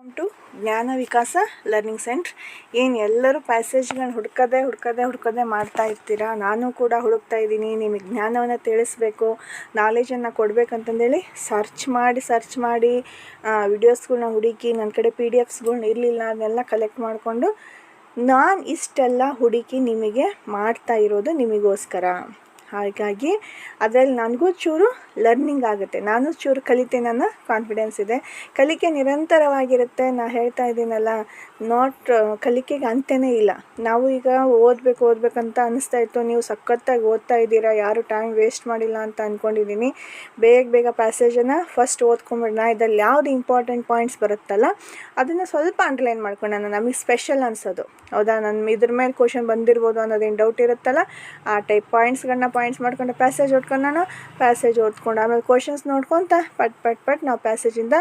Welcome to ಜ್ಞಾನ ವಿಕಾಸ learning centre. ಏನು ಎಲ್ಲರೂ ಪ್ಯಾಸೇಜ್ಗಳನ್ನ ಹುಡ್ಕೋದೇ ಮಾಡ್ತಾ ಇರ್ತೀರಾ. ನಾನು ಕೂಡ ಹುಡುಕ್ತಾ ಇದ್ದೀನಿ. ನಿಮಗೆ ಜ್ಞಾನವನ್ನು ತಿಳಿಸ್ಬೇಕು, ನಾಲೆಜನ್ನು ಕೊಡಬೇಕಂತಂದೇಳಿ ಸರ್ಚ್ ಮಾಡಿ ವಿಡಿಯೋಸ್ಗಳ್ನ ಹುಡುಕಿ ನನ್ನ ಕಡೆ PDFsಗಳ್ನ ಇರಲಿಲ್ಲ, ಅದನ್ನೆಲ್ಲ ಕಲೆಕ್ಟ್ ಮಾಡಿಕೊಂಡು ನಾನು ಇಷ್ಟೆಲ್ಲ ಹುಡುಕಿ ನಿಮಗೆ ಮಾಡ್ತಾ ಇರೋದು ನಿಮಗೋಸ್ಕರ. ಹಾಗಾಗಿ ಅದರಲ್ಲಿ ನನಗೂ ಚೂರು ಲರ್ನಿಂಗ್ ಆಗುತ್ತೆ, ನಾನು ಚೂರು ಕಲಿತೇನೆ ಅನ್ನೋ ಕಾನ್ಫಿಡೆನ್ಸ್ ಇದೆ. ಕಲಿಕೆ ನಿರಂತರವಾಗಿರುತ್ತೆ. ನಾನು ಹೇಳ್ತಾ ಇದ್ದೀನಲ್ಲ, ಕಲಿಕೆಗೆ ಅಂತ್ಯನೇ ಇಲ್ಲ. ನಾವು ಈಗ ಓದಬೇಕಂತ ಅನಿಸ್ತಾ ಇತ್ತು, ನೀವು ಸಖತ್ತಾಗಿ ಓದ್ತಾ ಇದ್ದೀರಾ, ಯಾರು ಟೈಮ್ ವೇಸ್ಟ್ ಮಾಡಿಲ್ಲ ಅಂತ ಅಂದ್ಕೊಂಡಿದ್ದೀನಿ. ಬೇಗ ಪ್ಯಾಸೇಜನ್ನು ಫಸ್ಟ್ ಓದ್ಕೊಂಬಿಡೋಣ. ನಾ ಇದರಲ್ಲಿ ಯಾವುದು ಇಂಪಾರ್ಟೆಂಟ್ ಪಾಯಿಂಟ್ಸ್ ಬರುತ್ತಲ್ಲ ಅದನ್ನು ಸ್ವಲ್ಪ ಅಂಡರ್ಲೈನ್ ಮಾಡ್ಕೊಳ್ಳೋಣ, ನಮಗೆ ಸ್ಪೆಷಲ್ ಅನಿಸೋದು. ಹೌದಾ, ಇದ್ರ ಮೇಲೆ ಕ್ವಶನ್ ಬಂದಿರ್ಬೋದು ಅನ್ನೋದೇನು ಡೌಟ್ ಇರುತ್ತಲ್ಲ, ಆ ಟೈಪ್ ಪಾಯಿಂಟ್ಸ್ ಮಾಡ್ಕೊಂಡು ಪ್ಯಾಸೇಜ್ ಓದ್ಕೊಂಡು ಆಮೇಲೆ ಕ್ವಶನ್ಸ್ ನೋಡ್ಕೊತ ಪಟ್ ನಾವು ಪ್ಯಾಸೇಜಿಂದ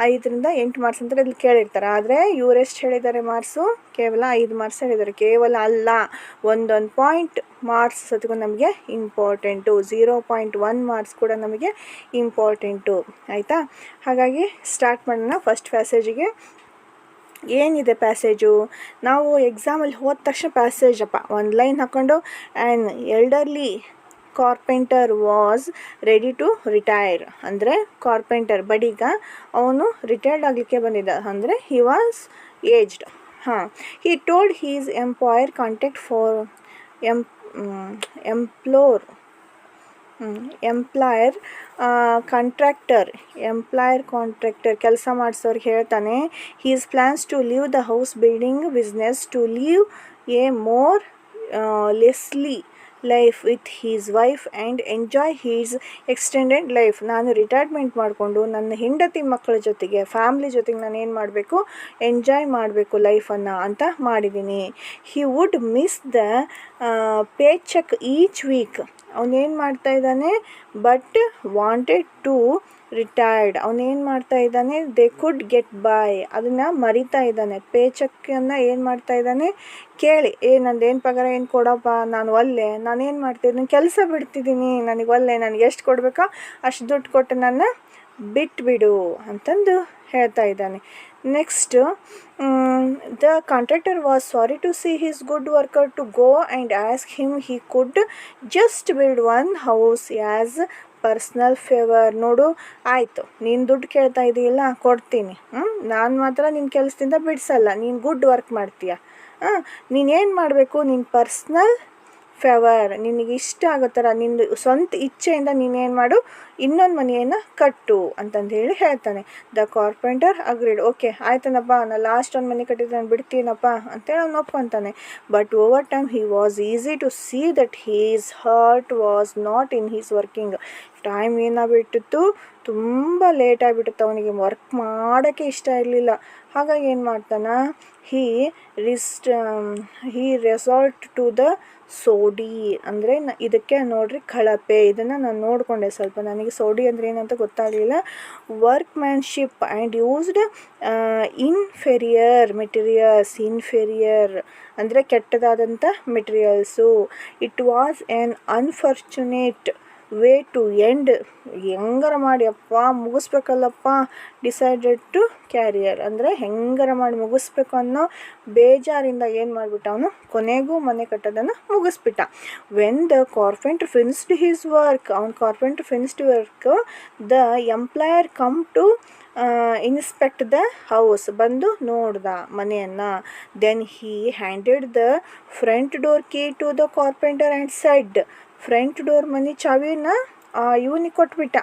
5ರಿಂದ 8 ಮಾರ್ಕ್ಸ್ ಅಂತ ಇಲ್ಲಿ ಕೇಳಿರ್ತಾರೆ. ಆದರೆ ಇವ್ರು ಎಷ್ಟು ಹೇಳಿದ್ದಾರೆ ಮಾರ್ಕ್ಸು? ಕೇವಲ 5 ಮಾರ್ಕ್ಸ್ ಹೇಳಿದ್ದಾರೆ. ಕೇವಲ ಅಲ್ಲ, ಒಂದೊಂದು ಪಾಯಿಂಟ್ ಮಾರ್ಕ್ಸ್ ಸತ್ಗೂ ನಮಗೆ ಇಂಪಾರ್ಟೆಂಟು. 0.1 ಮಾರ್ಕ್ಸ್ ಕೂಡ ನಮಗೆ ಇಂಪಾರ್ಟೆಂಟು. ಆಯಿತಾ? ಹಾಗಾಗಿ ಸ್ಟಾರ್ಟ್ ಮಾಡೋಣ. ಫಸ್ಟ್ ಪ್ಯಾಸೇಜಿಗೆ ಏನಿದೆ ಪ್ಯಾಸೇಜು? ನಾವು ಎಕ್ಸಾಮಲ್ಲಿ ಹೋದ ತಕ್ಷಣ ಪ್ಯಾಸೇಜಪ್ಪ ಒಂದು ಲೈನ್ ಹಾಕ್ಕೊಂಡು an elderly carpenter was ready to retire. ಅಂದರೆ ಕಾರ್ಪೆಂಟರ್ ಬಡೀಗ ಅವನು ರಿಟೈರ್ಡ್ ಆಗಲಿಕ್ಕೆ ಬಂದಿದ್ದ, ಅಂದರೆ he was aged. He told his employer contact for employer contractor ಕೆಲಸ ಮಾಡಿಸೋರಿಗೆ ಹೇಳ್ತಾನೆ, his plans to leave the house building business to leave a more leisurely life with his wife and enjoy his extended life. ನಾನು retirement ಮಾಡಿಕೊಂಡು ನನ್ನ ಹೆಂಡತಿ ಮಕ್ಕಳ ಜೊತೆಗೆ, family ಜೊತೆಗೆ ನಾನು ಏನು ಮಾಡಬೇಕು, ಎಂಜಾಯ್ ಮಾಡಬೇಕು ಲೈಫನ್ನು ಅಂತ ಮಾಡಿದ್ದೀನಿ. He would miss the paycheck each week. ಅವನೇನು ಮಾಡ್ತಾ ಇದ್ದಾನೆ, ಬಟ್ ವಾಂಟೆಡ್ ಟು ರಿಟೈರ್ಡ್. ಅವನೇನು ಮಾಡ್ತಾ ಇದ್ದಾನೆ, ದೇ ಕುಡ್ ಗೆಟ್ ಬೈ, ಅದನ್ನು ಮರಿತಾ ಇದ್ದಾನೆ. ಪೇ ಚೆಕ್ಕನ್ನು ಏನು ಮಾಡ್ತಾ ಇದ್ದಾನೆ, ಕೇಳಿ ನಂದೇನು ಪಗಾರ ಏನು ಕೊಡಪ್ಪ, ನಾನೇನು ಮಾಡ್ತಿದ್ದೀನಿ, ಕೆಲಸ ಬಿಡ್ತಿದ್ದೀನಿ, ನನಗೆ ಎಷ್ಟು ಕೊಡಬೇಕೋ ಅಷ್ಟು ದುಡ್ಡು ಕೊಟ್ಟು ನನ್ನ ಬಿಟ್ಬಿಡು ಅಂತಂದು ಹೇಳ್ತಾ ಇದ್ದಾನೆ. Next, the contractor was sorry to see his good worker to go and ask him he could just build one house as personal favour. ನೋಡು, ಆಯಿತು, ನೀನು ದುಡ್ಡು ಕೇಳ್ತಾ ಇದೆಯಲ್ಲ, ಕೊಡ್ತೀನಿ. ನಾನು ಮಾತ್ರ ನಿನ್ನ ಕೆಲಸದಿಂದ ಬಿಡಿಸಲ್ಲ, ನೀನು ಗುಡ್ ವರ್ಕ್ ಮಾಡ್ತೀಯ. ನೀನೇನು ಮಾಡಬೇಕು, ನಿನ್ನ ಪರ್ಸ್ನಲ್ ಫೇವರ್, ನಿನಗೆ ಇಷ್ಟ ಆಗೋ ಥರ ನಿಂದು ಸ್ವಂತ ಇಚ್ಛೆಯಿಂದ ನೀನೇನು ಮಾಡು, ಇನ್ನೊಂದು ಮನೆಯನ್ನು ಕಟ್ಟು ಅಂತಂದು ಹೇಳ್ತಾನೆ. The carpenter agreed. ಓಕೆ ಆಯ್ತನಪ್ಪ, ನಾನು ಲಾಸ್ಟ್ ಒಂದು ಮನೆ ಕಟ್ಟಿದ್ದು ನಾನು ಬಿಡ್ತೀನಪ್ಪ ಅಂತೇಳಿ ಅವ್ನು ಒಪ್ಕೊತಾನೆ. But over time he was easy to see that his heart was not in his working. Time ಏನಾಗ್ಬಿಟ್ಟಿತ್ತು, ತುಂಬ ಲೇಟ್ ಆಗಿಬಿಟ್ಟಿತ್ತು, ಅವನಿಗೆ ವರ್ಕ್ ಮಾಡೋಕ್ಕೆ ಇಷ್ಟ ಇರಲಿಲ್ಲ. ಹಾಗಾಗಿ ಏನು ಮಾಡ್ತಾನೆ, ಹೀ ರೆಸಾಲ್ಟ್ ಟು ದ ಸೋಡಿ. ಅಂದರೆ ಇದಕ್ಕೆ ನೋಡ್ರಿ ಕಳಪೆ. ಇದನ್ನು ನಾನು ನೋಡಿಕೊಂಡೆ ಸ್ವಲ್ಪ, ನನಗೆ ಸೋಡಿ ಅಂದರೆ ಏನಂತ ಗೊತ್ತಾಗಲಿಲ್ಲ. Workmanship and used inferior materials. Inferior ಅಂದರೆ ಕೆಟ್ಟದಾದಂಥ materials. It was an unfortunate way to end. ಹೆಂಗಾರ ಮಾಡಿ ಅಪ್ಪ ಮುಗಿಸ್ಬೇಕಲ್ಲಪ್ಪ, ಡಿಸೈಡೆಡ್ ಟು ಕ್ಯಾರಿಯರ್. ಅಂದರೆ ಹೆಂಗಾರ ಮಾಡಿ ಮುಗಿಸ್ಬೇಕು ಅನ್ನೋ ಬೇಜಾರಿಂದ ಏನು ಮಾಡಿಬಿಟ್ಟ ಅವನು, ಕೊನೆಗೂ ಮನೆ ಕಟ್ಟೋದನ್ನು ಮುಗಿಸ್ಬಿಟ್ಟ. When the carpenter finished his work, the employer come to inspect the house. ಬಂದು ನೋಡ್ದ ಮನೆಯನ್ನು. Then he handed the front door key to the carpenter and said. Front door ಮನೆ ಚಾವಿನ ಇವನಿಗೆ ಕೊಟ್ಬಿಟ್ಟ.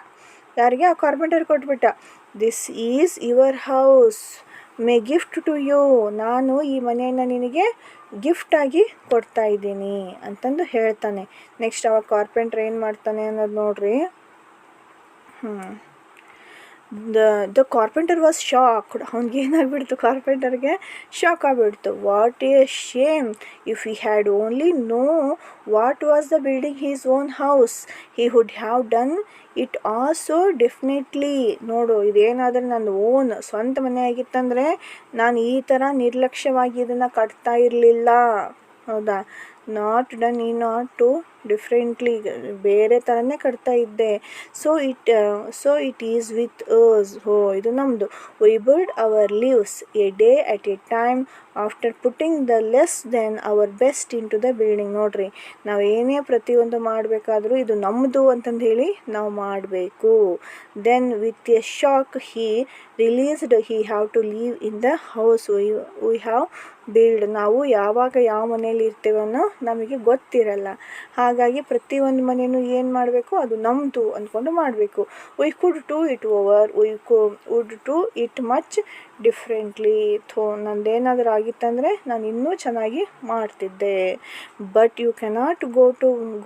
ಯಾರಿಗೆ? ಆ ಕಾರ್ಪೆಂಟರ್ ಕೊಟ್ಬಿಟ್ಟ. This is your house, my gift to you. ನಾನು ಈ ಮನೆಯನ್ನು ನಿನಗೆ ಗಿಫ್ಟಾಗಿ ಕೊಡ್ತಾ ಇದ್ದೀನಿ ಅಂತಂದು ಹೇಳ್ತಾನೆ. ನೆಕ್ಸ್ಟ್ ಅವಾಗ ಕಾರ್ಪೆಂಟರ್ ಏನು ಮಾಡ್ತಾನೆ ಅನ್ನೋದು ನೋಡ್ರಿ. The carpenter was shocked. ಅವ್ನಿಗೆ ಏನಾಗ್ಬಿಡ್ತು, ಕಾರ್ಪೆಂಟರ್ಗೆ ಶಾಕ್ ಆಗಿಬಿಡ್ತು. What a Shem, if he had only know what was the building he's own house he would have done it also definitely. ನೋಡು, ಇದೇನಾದರೂ ನನ್ನ ಓನ್ ಸ್ವಂತ ಮನೆ ಆಗಿತ್ತಂದರೆ ನಾನು ಈ ಥರ ನಿರ್ಲಕ್ಷ್ಯವಾಗಿ ಇದನ್ನು ಕಟ್ತಾ ಇರಲಿಲ್ಲ. ಹೌದಾ? Not done in at to differently, ಬೇರೆ ಥರನೇ ಕಟ್ತಾ ಇದ್ದೆ. So it is with us. ಇದು ನಮ್ಮದು. We build our lives a day at a time after putting the less than our best into the building. ನೋಡ್ರಿ, ನಾವು ಏನೇ ಪ್ರತಿಯೊಂದು ಮಾಡಬೇಕಾದ್ರೂ ಇದು ನಮ್ಮದು ಅಂತಂದು ಹೇಳಿ ನಾವು ಮಾಡಬೇಕು. Then with a shock he realised he have to leave in the house we have build. ನಾವು ಯಾವಾಗ ಯಾವ ಮನೇಲಿ ಇರ್ತೀವೋ ನಮಗೆ ಗೊತ್ತಿರಲ್ಲ. ಹಾಗಾಗಿ ಪ್ರತಿಯೊಂದು ಮನೆಯೂ ಏನು ಮಾಡಬೇಕು, ಅದು ನಮ್ಮದು ಅಂದ್ಕೊಂಡು ಮಾಡಬೇಕು. We could do it over, would do it much differently. ನಂದೇನಾದರೂ ಆಗಿತ್ತಂದರೆ ನಾನು ಇನ್ನೂ ಚೆನ್ನಾಗಿ ಮಾಡ್ತಿದ್ದೆ. But you cannot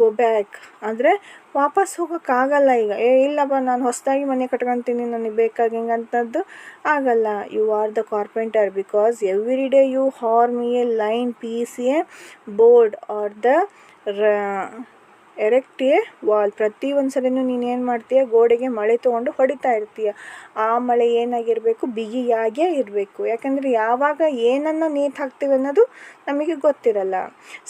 go back. ಅಂದರೆ ವಾಪಸ್ ಹೋಗೋಕ್ಕಾಗಲ್ಲ ಈಗ. ಇಲ್ಲಪ್ಪ ನಾನು ಹೊಸದಾಗಿ ಮನೆ ಕಟ್ಕೊತೀನಿ, ನನಗೆ ಬೇಕಾಗಿ ಹಿಂಗಂಥದ್ದು ಆಗಲ್ಲ. You are the carpenter because every day you ಹಾರ್ಮ್ a line piece a board or the erect a wall. ಪ್ರತಿ ಒಂದು ಸಲನೂ ನೀನು ಏನು ಮಾಡ್ತೀಯ, ಗೋಡೆಗೆ ಮಳೆ ತೊಗೊಂಡು ಹೊಡಿತಾ ಇರ್ತೀಯ. ಆ ಮಳೆ ಏನಾಗಿರಬೇಕು, ಬಿಗಿಯಾಗೇ ಇರಬೇಕು. ಯಾಕಂದರೆ ಯಾವಾಗ ಏನನ್ನು ನೇತು ಹಾಕ್ತೀವಿ ಅನ್ನೋದು ನಮಗೆ ಗೊತ್ತಿರಲ್ಲ.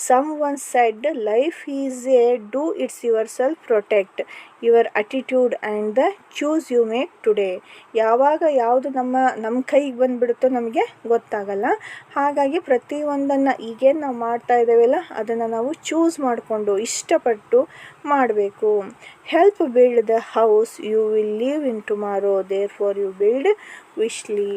Someone said life is a do it's yourself protect your attitude and the choose you make today. ಯಾವಾಗ ಯಾವುದು ನಮ್ಮ ಕೈಗೆ ಬಂದುಬಿಡುತ್ತೋ ನಮಗೆ ಗೊತ್ತಾಗಲ್ಲ. ಹಾಗಾಗಿ ಪ್ರತಿಯೊಂದನ್ನು ಈಗೇನು ನಾವು ಮಾಡ್ತಾ ಇದ್ದೇವಲ್ಲ ಅದನ್ನು ನಾವು ಚೂಸ್ ಮಾಡಿಕೊಂಡು ಇಷ್ಟಪಟ್ಟು ಮಾಡಬೇಕು. Help build the house you will leave in tomorrow there for you build wisely.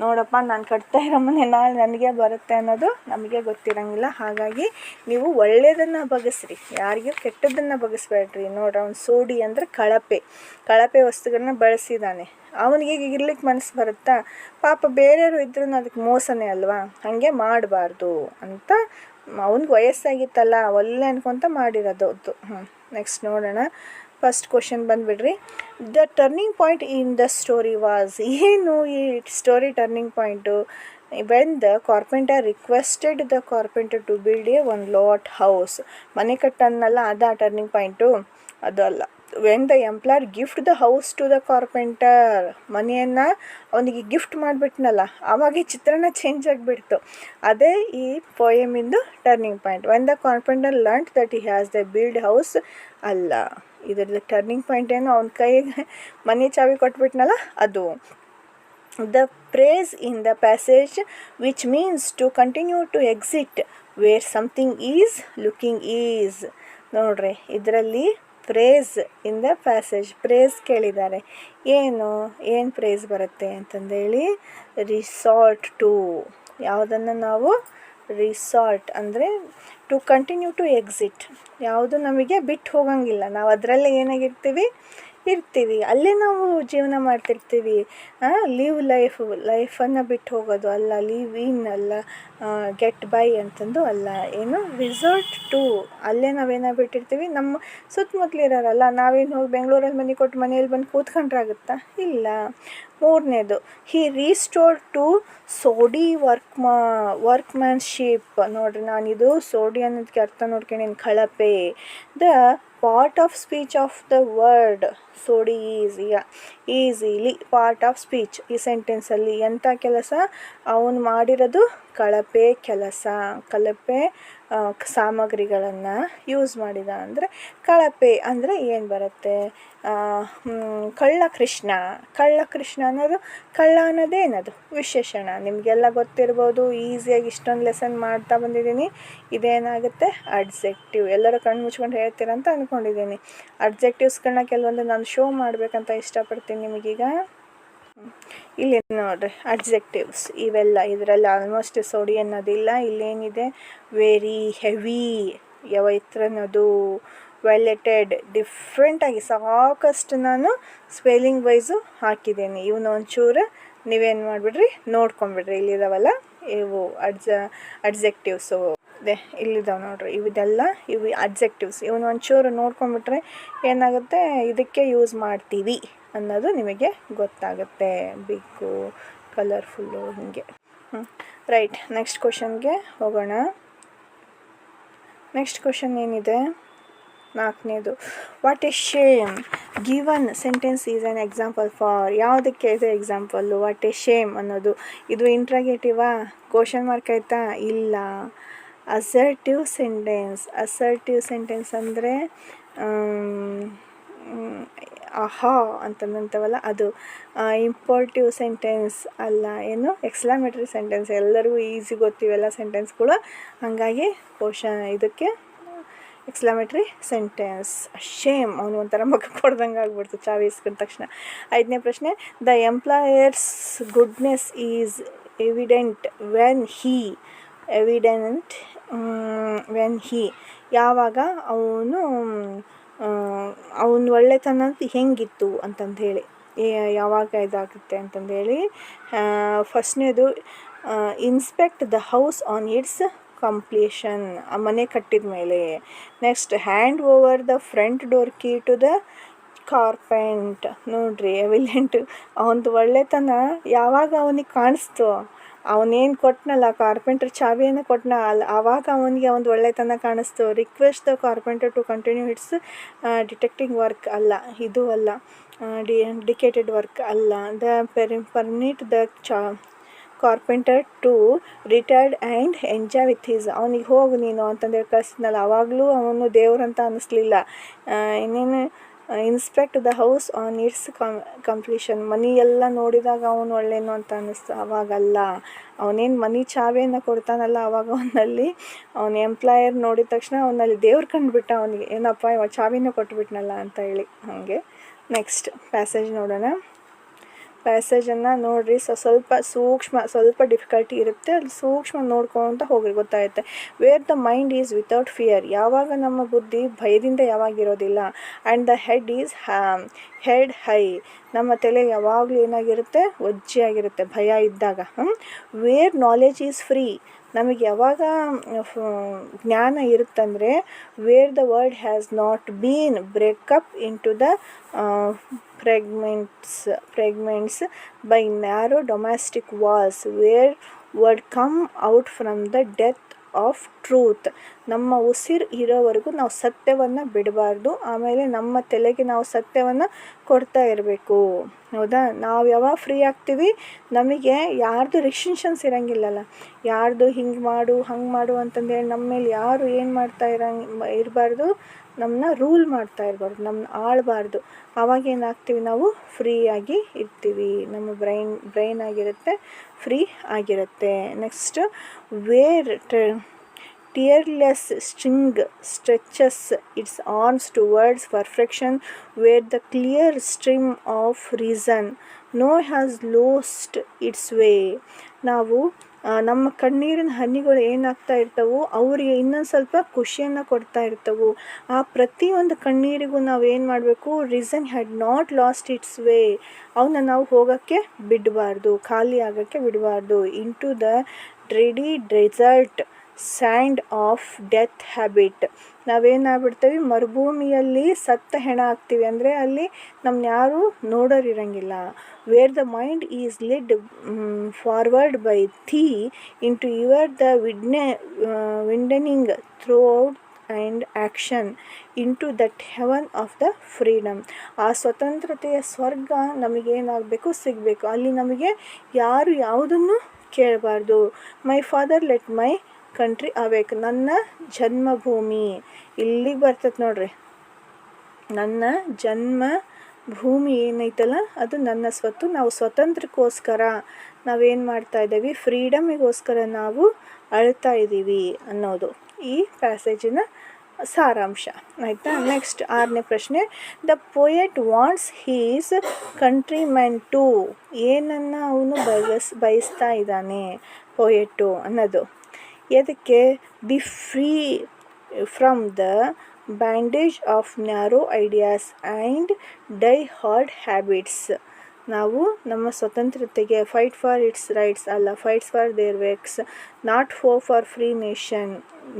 ನೋಡಪ್ಪ, ನಾನು ಕಟ್ತಾ ಇರೋ ಮನೆ ನಾಳೆ ನನಗೆ ಬರುತ್ತೆ ಅನ್ನೋದು ನಮಗೆ ಗೊತ್ತಿರೋಂಗಿಲ್ಲ. ಹಾಗಾಗಿ ನೀವು ಒಳ್ಳೆಯದನ್ನು ಬಗೆಸ್ರಿ, ಯಾರಿಗೂ ಕೆಟ್ಟದ್ದನ್ನು ಬಗೆಸ್ಬೇಡ್ರಿ. ನೋಡ್ರಿ, ಅವ್ನು ಸೋಡಿ ಅಂದರೆ ಕಳಪೆ ವಸ್ತುಗಳನ್ನ ಬಳಸಿದ್ದಾನೆ. ಅವನಿಗೆ ಇರ್ಲಿಕ್ಕೆ ಮನಸ್ಸು ಬರುತ್ತಾ? ಪಾಪ ಬೇರೆಯವರು ಇದ್ರೂ ಅದಕ್ಕೆ ಮೋಸನೇ ಅಲ್ವಾ, ಹಾಗೆ ಮಾಡಬಾರ್ದು ಅಂತ ಅವ್ನಿಗೆ ವಯಸ್ಸಾಗಿತ್ತಲ್ಲ ಒಳ್ಳೆ ಅನ್ಕೊತ ಮಾಡಿರೋದು. ನೆಕ್ಸ್ಟ್ ನೋಡೋಣ. ಫಸ್ಟ್ ಕ್ವಶನ್ ಬಂದುಬಿಡ್ರಿ. The turning point in the story was. ಏನು ಈ story turning point? When the carpenter requested the carpenter to build a one lot house. ಮನೆ ಕಟ್ಟನ್ನಲ್ಲ, ಅದ ಟರ್ನಿಂಗ್ ಪಾಯಿಂಟು? ಅದು ಅಲ್ಲ. When the employer gift the house to the carpenter. ಮನೆಯನ್ನು ಅವನಿಗೆ gift ಮಾಡಿಬಿಟ್ನಲ್ಲ, ಆವಾಗ ಚಿತ್ರಣ ಚೇಂಜ್ ಆಗಿಬಿಡ್ತು. ಅದೇ ಈ ಪೋಯಮಿಂದು turning point. When the carpenter learned that he has the build house ಅಲ್ಲ. ಇದರದ್ದು ಟರ್ನಿಂಗ್ ಪಾಯಿಂಟ್ ಏನು? ಅವನ ಕೈಗೆ ಮನೆ ಚಾವಿ ಕೊಟ್ಬಿಟ್ನಲ್ಲ ಅದು. The phrase in the passage which means to continue to exit where something is looking is. ನೋಡ್ರಿ, ಇದರಲ್ಲಿ phrase in the passage, phrase ಕೇಳಿದ್ದಾರೆ. ಏನು ಪ್ರೇಸ್ ಬರುತ್ತೆ ಅಂತಂದೇಳಿ, ರಿಸಾರ್ಟ್ ಟು. ಯಾವುದನ್ನು ನಾವು ರಿಸಾರ್ಟ್ ಅಂದರೆ ಟು ಕಂಟಿನ್ಯೂ ಟು ಎಕ್ಸಿಟ್. ಯಾವುದು ನಮಗೆ ಬಿಟ್ಟು ಹೋಗಂಗಿಲ್ಲ, ನಾವು ಅದರಲ್ಲೇ ಏನಾಗಿರ್ತೀವಿ, ಅಲ್ಲೇ ನಾವು ಜೀವನ ಮಾಡ್ತಿರ್ತೀವಿ. ಲೀವ್ ಲೈಫನ್ನು ಬಿಟ್ಟು ಹೋಗೋದು ಅಲ್ಲ, ಲೀವ್ ಇನ್ ಅಲ್ಲ, ಗೆಟ್ ಬೈ ಅಂತಂದು ಅಲ್ಲ. ಏನು ರಿಸಾರ್ಟ್ ಟು, ಅಲ್ಲೇ ನಾವೇನಾಗಿ ಬಿಟ್ಟಿರ್ತೀವಿ. ನಮ್ಮ ಸುತ್ತಮುತ್ತಲಿರೋರಲ್ಲ, ನಾವೇನು ಹೋಗಿ ಬೆಂಗಳೂರಲ್ಲಿ ಮನೆ ಕೊಟ್ಟು ಮನೆಯಲ್ಲಿ ಬಂದು ಕೂತ್ಕೊಂಡ್ರಾಗುತ್ತಾ? ಇಲ್ಲ. ಮೂರನೇದು, ಹಿ ರೀಸ್ಟೋರ್ಡ್ ಟು ಸೋಡಿ ವರ್ಕ್ಮ್ಯಾನ್ಶಿಪ್. ನೋಡ್ರಿ, ನಾನಿದು ಸೋಡಿ ಅನ್ನೋದಕ್ಕೆ ಅರ್ಥ ನೋಡ್ಕೊಂಡೇನು, ಕಳಪೆ. The part of speech of the word shoddy easily part of speech. ಈ ಸೆಂಟೆನ್ಸಲ್ಲಿ ಎಂಥ ಕೆಲಸ ಅವನು ಮಾಡಿರೋದು? ಕಳಪೆ ಕೆಲಸ, ಕಳಪೆ ಸಾಮಗ್ರಿಗಳನ್ನು ಯೂಸ್ ಮಾಡಿದ. ಅಂದರೆ ಕಳಪೆ ಅಂದರೆ ಏನು ಬರುತ್ತೆ? ಕಳ್ಳಕೃಷ್ಣ ಅನ್ನೋದು, ಕಳ್ಳ ಅನ್ನೋದೇನದು? ವಿಶೇಷಣ. ನಿಮಗೆಲ್ಲ ಗೊತ್ತಿರ್ಬೋದು, ಈಸಿಯಾಗಿ ಇಷ್ಟೊಂದು ಲೆಸನ್ ಮಾಡ್ತಾ ಬಂದಿದ್ದೀನಿ. ಇದೇನಾಗುತ್ತೆ? ಅಡ್ಜೆಕ್ಟಿವ್. ಎಲ್ಲರೂ ಕಣ್ಣು ಮುಚ್ಕೊಂಡು ಹೇಳ್ತೀರಂತ ಅಂದ್ಕೊಂಡಿದ್ದೀನಿ. ಅಡ್ಜೆಕ್ಟಿವ್ಸ್ಗಳನ್ನ ಕೆಲವೊಂದು ನಾನು ಶೋ ಮಾಡಬೇಕಂತ ಇಷ್ಟಪಡ್ತೀನಿ ನಿಮಗೀಗ. ಇಲ್ಲಿ ನೋಡ್ರಿ, ಅಡ್ಜೆಕ್ಟಿವ್ಸ್ ಇವೆಲ್ಲ ಇದರಲ್ಲಿ ಆಲ್ಮೋಸ್ಟ್ ಸೋಡಿ ಅನ್ನೋದಿಲ್ಲ. ಇಲ್ಲೇನಿದೆ? ವೆರಿ, ಹೆವಿ, ಯಾವೈತ್ರನದು, ವೆಲೆಟೆಡ್, ಡಿಫ್ರೆಂಟಾಗಿ ಸಾಕಷ್ಟು ನಾನು ಸ್ಪೆಲ್ಲಿಂಗ್ ವೈಸು ಹಾಕಿದ್ದೀನಿ. ಇವನು ಒಂಚೂರು ನೀವೇನು ಮಾಡಿಬಿಡ್ರಿ, ನೋಡ್ಕೊಂಬಿಡ್ರಿ. ಇಲ್ಲಿದಾವಲ್ಲ ಇವು ಅಡ್ಜೆಕ್ಟಿವ್ಸು, ಇಲ್ಲಿದ್ದಾವೆ ನೋಡ್ರಿ, ಇವು ಅಡ್ಜೆಕ್ಟಿವ್ಸ್. ಇವನು ಒಂಚೂರು ನೋಡ್ಕೊಂಬಿಟ್ರೆ ಏನಾಗುತ್ತೆ, ಇದಕ್ಕೆ ಯೂಸ್ ಮಾಡ್ತೀವಿ ಅನ್ನೋದು ನಿಮಗೆ ಗೊತ್ತಾಗುತ್ತೆ. ಬಿಗ್ಗು, ಕಲರ್ಫುಲ್ಲು, ಹೀಗೆ. ರೈಟ್, ನೆಕ್ಸ್ಟ್ ಕ್ವಶನ್ಗೆ ಹೋಗೋಣ. ನೆಕ್ಸ್ಟ್ ಕ್ವಶನ್ ಏನಿದೆ? 4ನೇದು, what a shame given sentence is an example for. ಯಾವುದಕ್ಕೆ ಇದು ಎಕ್ಸಾಂಪಲ್ಲು? ವಾಟ್ ಎ ಶೇಮ್ ಅನ್ನೋದು. ಇದು ಇಂಟ್ರಾಗೇಟಿವಾ? ಕ್ವಶನ್ ಮಾರ್ಕ್ ಆಯಿತಾ? ಇಲ್ಲ. ಅಸರ್ಟಿವ್ ಸೆಂಟೆನ್ಸ್ ಅಂದರೆ ಆಹಾ ಅಂತಂತವಲ್ಲ ಅದು. ಇಂಪೋರ್ಟಿವ್ ಸೆಂಟೆನ್ಸ್ ಅಲ್ಲ, ಏನು ಎಕ್ಸ್ಕ್ಲಮೇಟರಿ ಸೆಂಟೆನ್ಸ್. ಎಲ್ಲರಿಗೂ ಈಸಿ ಗೊತ್ತಿವೆಲ್ಲ ಸೆಂಟೆನ್ಸ್ಗಳು, ಹಾಗಾಗಿ ಇದಕ್ಕೆ ಎಕ್ಸ್ಕ್ಲಮೇಟರಿ ಸೆಂಟೆನ್ಸ್. ಶೇಮ್, ಅವನು ಒಂಥರ ಮಗ ಕೊಡ್ದಂಗೆ ಆಗ್ಬಿಡ್ತು ಚಾವಿ ಇಸ್ಕೊಂಡ ತಕ್ಷಣ. 5ನೇ ಪ್ರಶ್ನೆ, the employers goodness is evident when he ಯಾವಾಗ ಅವನು ಅವನ ಒಳ್ಳೆತನ ಹೆಂಗಿತ್ತು ಅಂತಂದು ಹೇಳಿ, ಯಾವಾಗ ಇದಾಗುತ್ತೆ ಅಂತಂದೇಳಿ. ಫಸ್ಟ್ನೇದು, inspect the house on its completion, ಆ ಮನೆ ಕಟ್ಟಿದ ಮೇಲೆ. Next, hand over the front door key to the carpenter. ನೋಡ್ರಿ, ಎವಿಡೆಂಟ್ ಅವನದು ಒಳ್ಳೆತನ ಯಾವಾಗ ಅವನಿಗೆ ಕಾಣಿಸ್ತು, ಅವನೇನು ಕೊಟ್ಟನಲ್ಲ ಕಾರ್ಪೆಂಟರ್ ಚಾವಿಯನ್ನು ಕೊಟ್ಟನ ಆವಾಗ ಅವನಿಗೆ ಒಂದು ಒಳ್ಳೆತನ ಕಾಣಿಸ್ತು. Request the carpenter to continue its detecting work ಅಲ್ಲ, ಇದು ಅಲ್ಲ, ಡಿಕೇಟೆಡ್ ವರ್ಕ್ ಅಲ್ಲ. The permit the carpenter to retired and enjoy with his, ಅವನಿಗೆ ಹೋಗು ನೀನು ಅಂತಂದೇಳಿ ಕಳಿಸಿದ್ನಲ್ಲ, ಆವಾಗಲೂ ಅವನು ದೇವ್ರಂತ ಅನ್ನಿಸ್ಲಿಲ್ಲ. ಇನ್ನೇನು, inspect the house on its completion, ಮನಿ ಎಲ್ಲ ನೋಡಿದಾಗ ಅವನು ಒಳ್ಳೆಯನು ಅಂತ ಅನ್ನಿಸ್ತು, ಅವಾಗಲ್ಲ. ಅವನೇನು ಮನಿ ಚಾವಿಯನ್ನು ಕೊಡ್ತಾನಲ್ಲ, ಆವಾಗ ಅವನಲ್ಲಿ ಅವನ ಎಂಪ್ಲಾಯರ್ ನೋಡಿದ ತಕ್ಷಣ ಅವನಲ್ಲಿ ದೇವ್ರು ಕಂಡುಬಿಟ್ಟ ಅವನಿಗೆ, ಏನಪ್ಪ ಇವ ಚಾವಿನೂ ಕೊಟ್ಬಿಟ್ನಲ್ಲ ಅಂತ ಹೇಳಿ. ಹಾಗೆ ನೆಕ್ಸ್ಟ್ ಪ್ಯಾಸೇಜ್ ನೋಡೋಣ. ಪ್ಯಾಸೇಜನ್ನು ನೋಡಿರಿ, ಸ್ವಲ್ಪ ಡಿಫಿಕಲ್ಟಿ ಇರುತ್ತೆ, ಅಲ್ಲಿ ಸೂಕ್ಷ್ಮ ನೋಡ್ಕೊತ ಹೋಗ್ರಿ, ಗೊತ್ತಾಗುತ್ತೆ. Where the mind is without fear, ಯಾವಾಗ ನಮ್ಮ ಬುದ್ಧಿ ಭಯದಿಂದ ಯಾವಾಗಿರೋದಿಲ್ಲ. And the head is held high, ನಮ್ಮ ತಲೆ ಯಾವಾಗಲೂ ಏನಾಗಿರುತ್ತೆ, ಒಜ್ಜೆಯಾಗಿರುತ್ತೆ ಭಯ ಇದ್ದಾಗ. ವೇರ್ ನಾಲೆಜ್ ಈಸ್ ಫ್ರೀ, ನಮಗೆ ಯಾವಾಗ ಜ್ಞಾನ ಇರುತ್ತಂದರೆ, where the world has not been break up into the fragments by narrow domestic walls, where would come out from the depth of truth. ನಮ್ಮ ಉಸಿರು ಇರೋವರೆಗೂ ನಾವು ಸತ್ಯವನ್ನು ಬಿಡಬಾರ್ದು, ಆಮೇಲೆ ನಮ್ಮ ತಲೆಗೆ ನಾವು ಸತ್ಯವನ್ನು ಕೊಡ್ತಾ ಇರಬೇಕು. ಹೌದಾ, ನಾವು ಯಾವಾಗ ಫ್ರೀ ಆಗ್ತೀವಿ, ನಮಗೆ ಯಾರ್ದು ರಿಸ್ಟ್ರಿಕ್ಷನ್ಸ್ ಇರೋಂಗಿಲ್ಲಲ್ಲ, ಯಾರ್ದು ಹಿಂಗೆ ಮಾಡು ಹಂಗೆ ಮಾಡು ಅಂತಂದೇಳಿ ನಮ್ಮ ಮೇಲೆ ಯಾರು ಏನು ಮಾಡ್ತಾ ಇರಬಾರ್ದು, ನಮ್ಮನ್ನ ರೂಲ್ ಮಾಡ್ತಾ ಇರಬಾರ್ದು, ನಮ್ಮನ್ನ ಆಳಬಾರ್ದು. ಆವಾಗ ಏನಾಗ್ತೀವಿ, ನಾವು ಫ್ರೀಯಾಗಿ ಇರ್ತೀವಿ, ನಮ್ಮ ಬ್ರೈನ್ ಆಗಿರುತ್ತೆ, ಫ್ರೀ ಆಗಿರುತ್ತೆ. Next, where tearless string stretches its arms towards perfection, where the clear stream of reason has lost its way. ನಾವು ನಮ್ಮ ಕಣ್ಣೀರಿನ ಹನಿಗಳು ಏನಾಗ್ತಾ ಇರ್ತವೋ ಅವರಿಗೆ ಇನ್ನೊಂದು ಸ್ವಲ್ಪ ಖುಷಿಯನ್ನು ಕೊಡ್ತಾ ಇರ್ತವೆ. ಆ ಪ್ರತಿಯೊಂದು ಕಣ್ಣೀರಿಗೂ ನಾವು ಏನು ಮಾಡಬೇಕು, reason had not lost its way, ಅವನ್ನ ನಾವು ಹೋಗೋಕ್ಕೆ ಬಿಡಬಾರ್ದು, ಖಾಲಿ ಆಗೋಕ್ಕೆ ಬಿಡಬಾರ್ದು. Into the dreary desert sand of dead habit, ನಾವೇನಾಗ್ಬಿಡ್ತೀವಿ, ಮರುಭೂಮಿಯಲ್ಲಿ ಸತ್ತ ಹೆಣ ಆಗ್ತೀವಿ, ಅಂದರೆ ಅಲ್ಲಿ ನಮ್ಮನ್ನ ಯಾರೂ ನೋಡೋರಿರಂಗಿಲ್ಲ. Where the mind is led forward by thee into ever the widening throughout and action into that heaven of the freedom. ಆ ಸ್ವತಂತ್ರತೆಯ ಸ್ವರ್ಗ ನಮಗೇನಾಗಬೇಕು, ಸಿಗಬೇಕು. ಅಲ್ಲಿ ನಮಗೆ ಯಾರು ಯಾವುದನ್ನು ಕೇಳಬಾರ್ದು. My father let my country awake, ನನ್ನ ಜನ್ಮಭೂಮಿ ಇಲ್ಲಿಗೆ ಬರ್ತದೆ ನೋಡ್ರಿ, ನನ್ನ ಜನ್ಮ ಭೂಮಿ ಏನೈತಲ್ಲ ಅದು ನನ್ನ ಸ್ವತ್ತು. ನಾವು ಸ್ವತಂತ್ರಕ್ಕೋಸ್ಕರ ನಾವೇನು ಮಾಡ್ತಾ ಇದ್ದೀವಿ, ಫ್ರೀಡಮಿಗೋಸ್ಕರ ನಾವು ಅಳ್ತಾ ಇದ್ದೀವಿ ಅನ್ನೋದು ಈ ಪ್ಯಾಸೇಜಿನ ಸಾರಾಂಶ ಆಯಿತಾ. ನೆಕ್ಸ್ಟ್ 6ನೇ ಪ್ರಶ್ನೆ, the poet wants his countrymen to, ಏನನ್ನು ಅವನು ಬಯಸ್ತಾ ಇದ್ದಾನೆ ಪೊಯೆಟು ಅನ್ನೋದು. ಎದಕ್ಕೆ, be free from the bandage of narrow ideas and die hard habits. ನಾವು ನಮ್ಮ ಸ್ವತಂತ್ರತೆಗೆ ಫೈಟ್ ಫಾರ್ ಇಟ್ಸ್ ರೈಟ್ಸ್ ಅಲ್ಲ, fights for their wakes, not hope for free nation,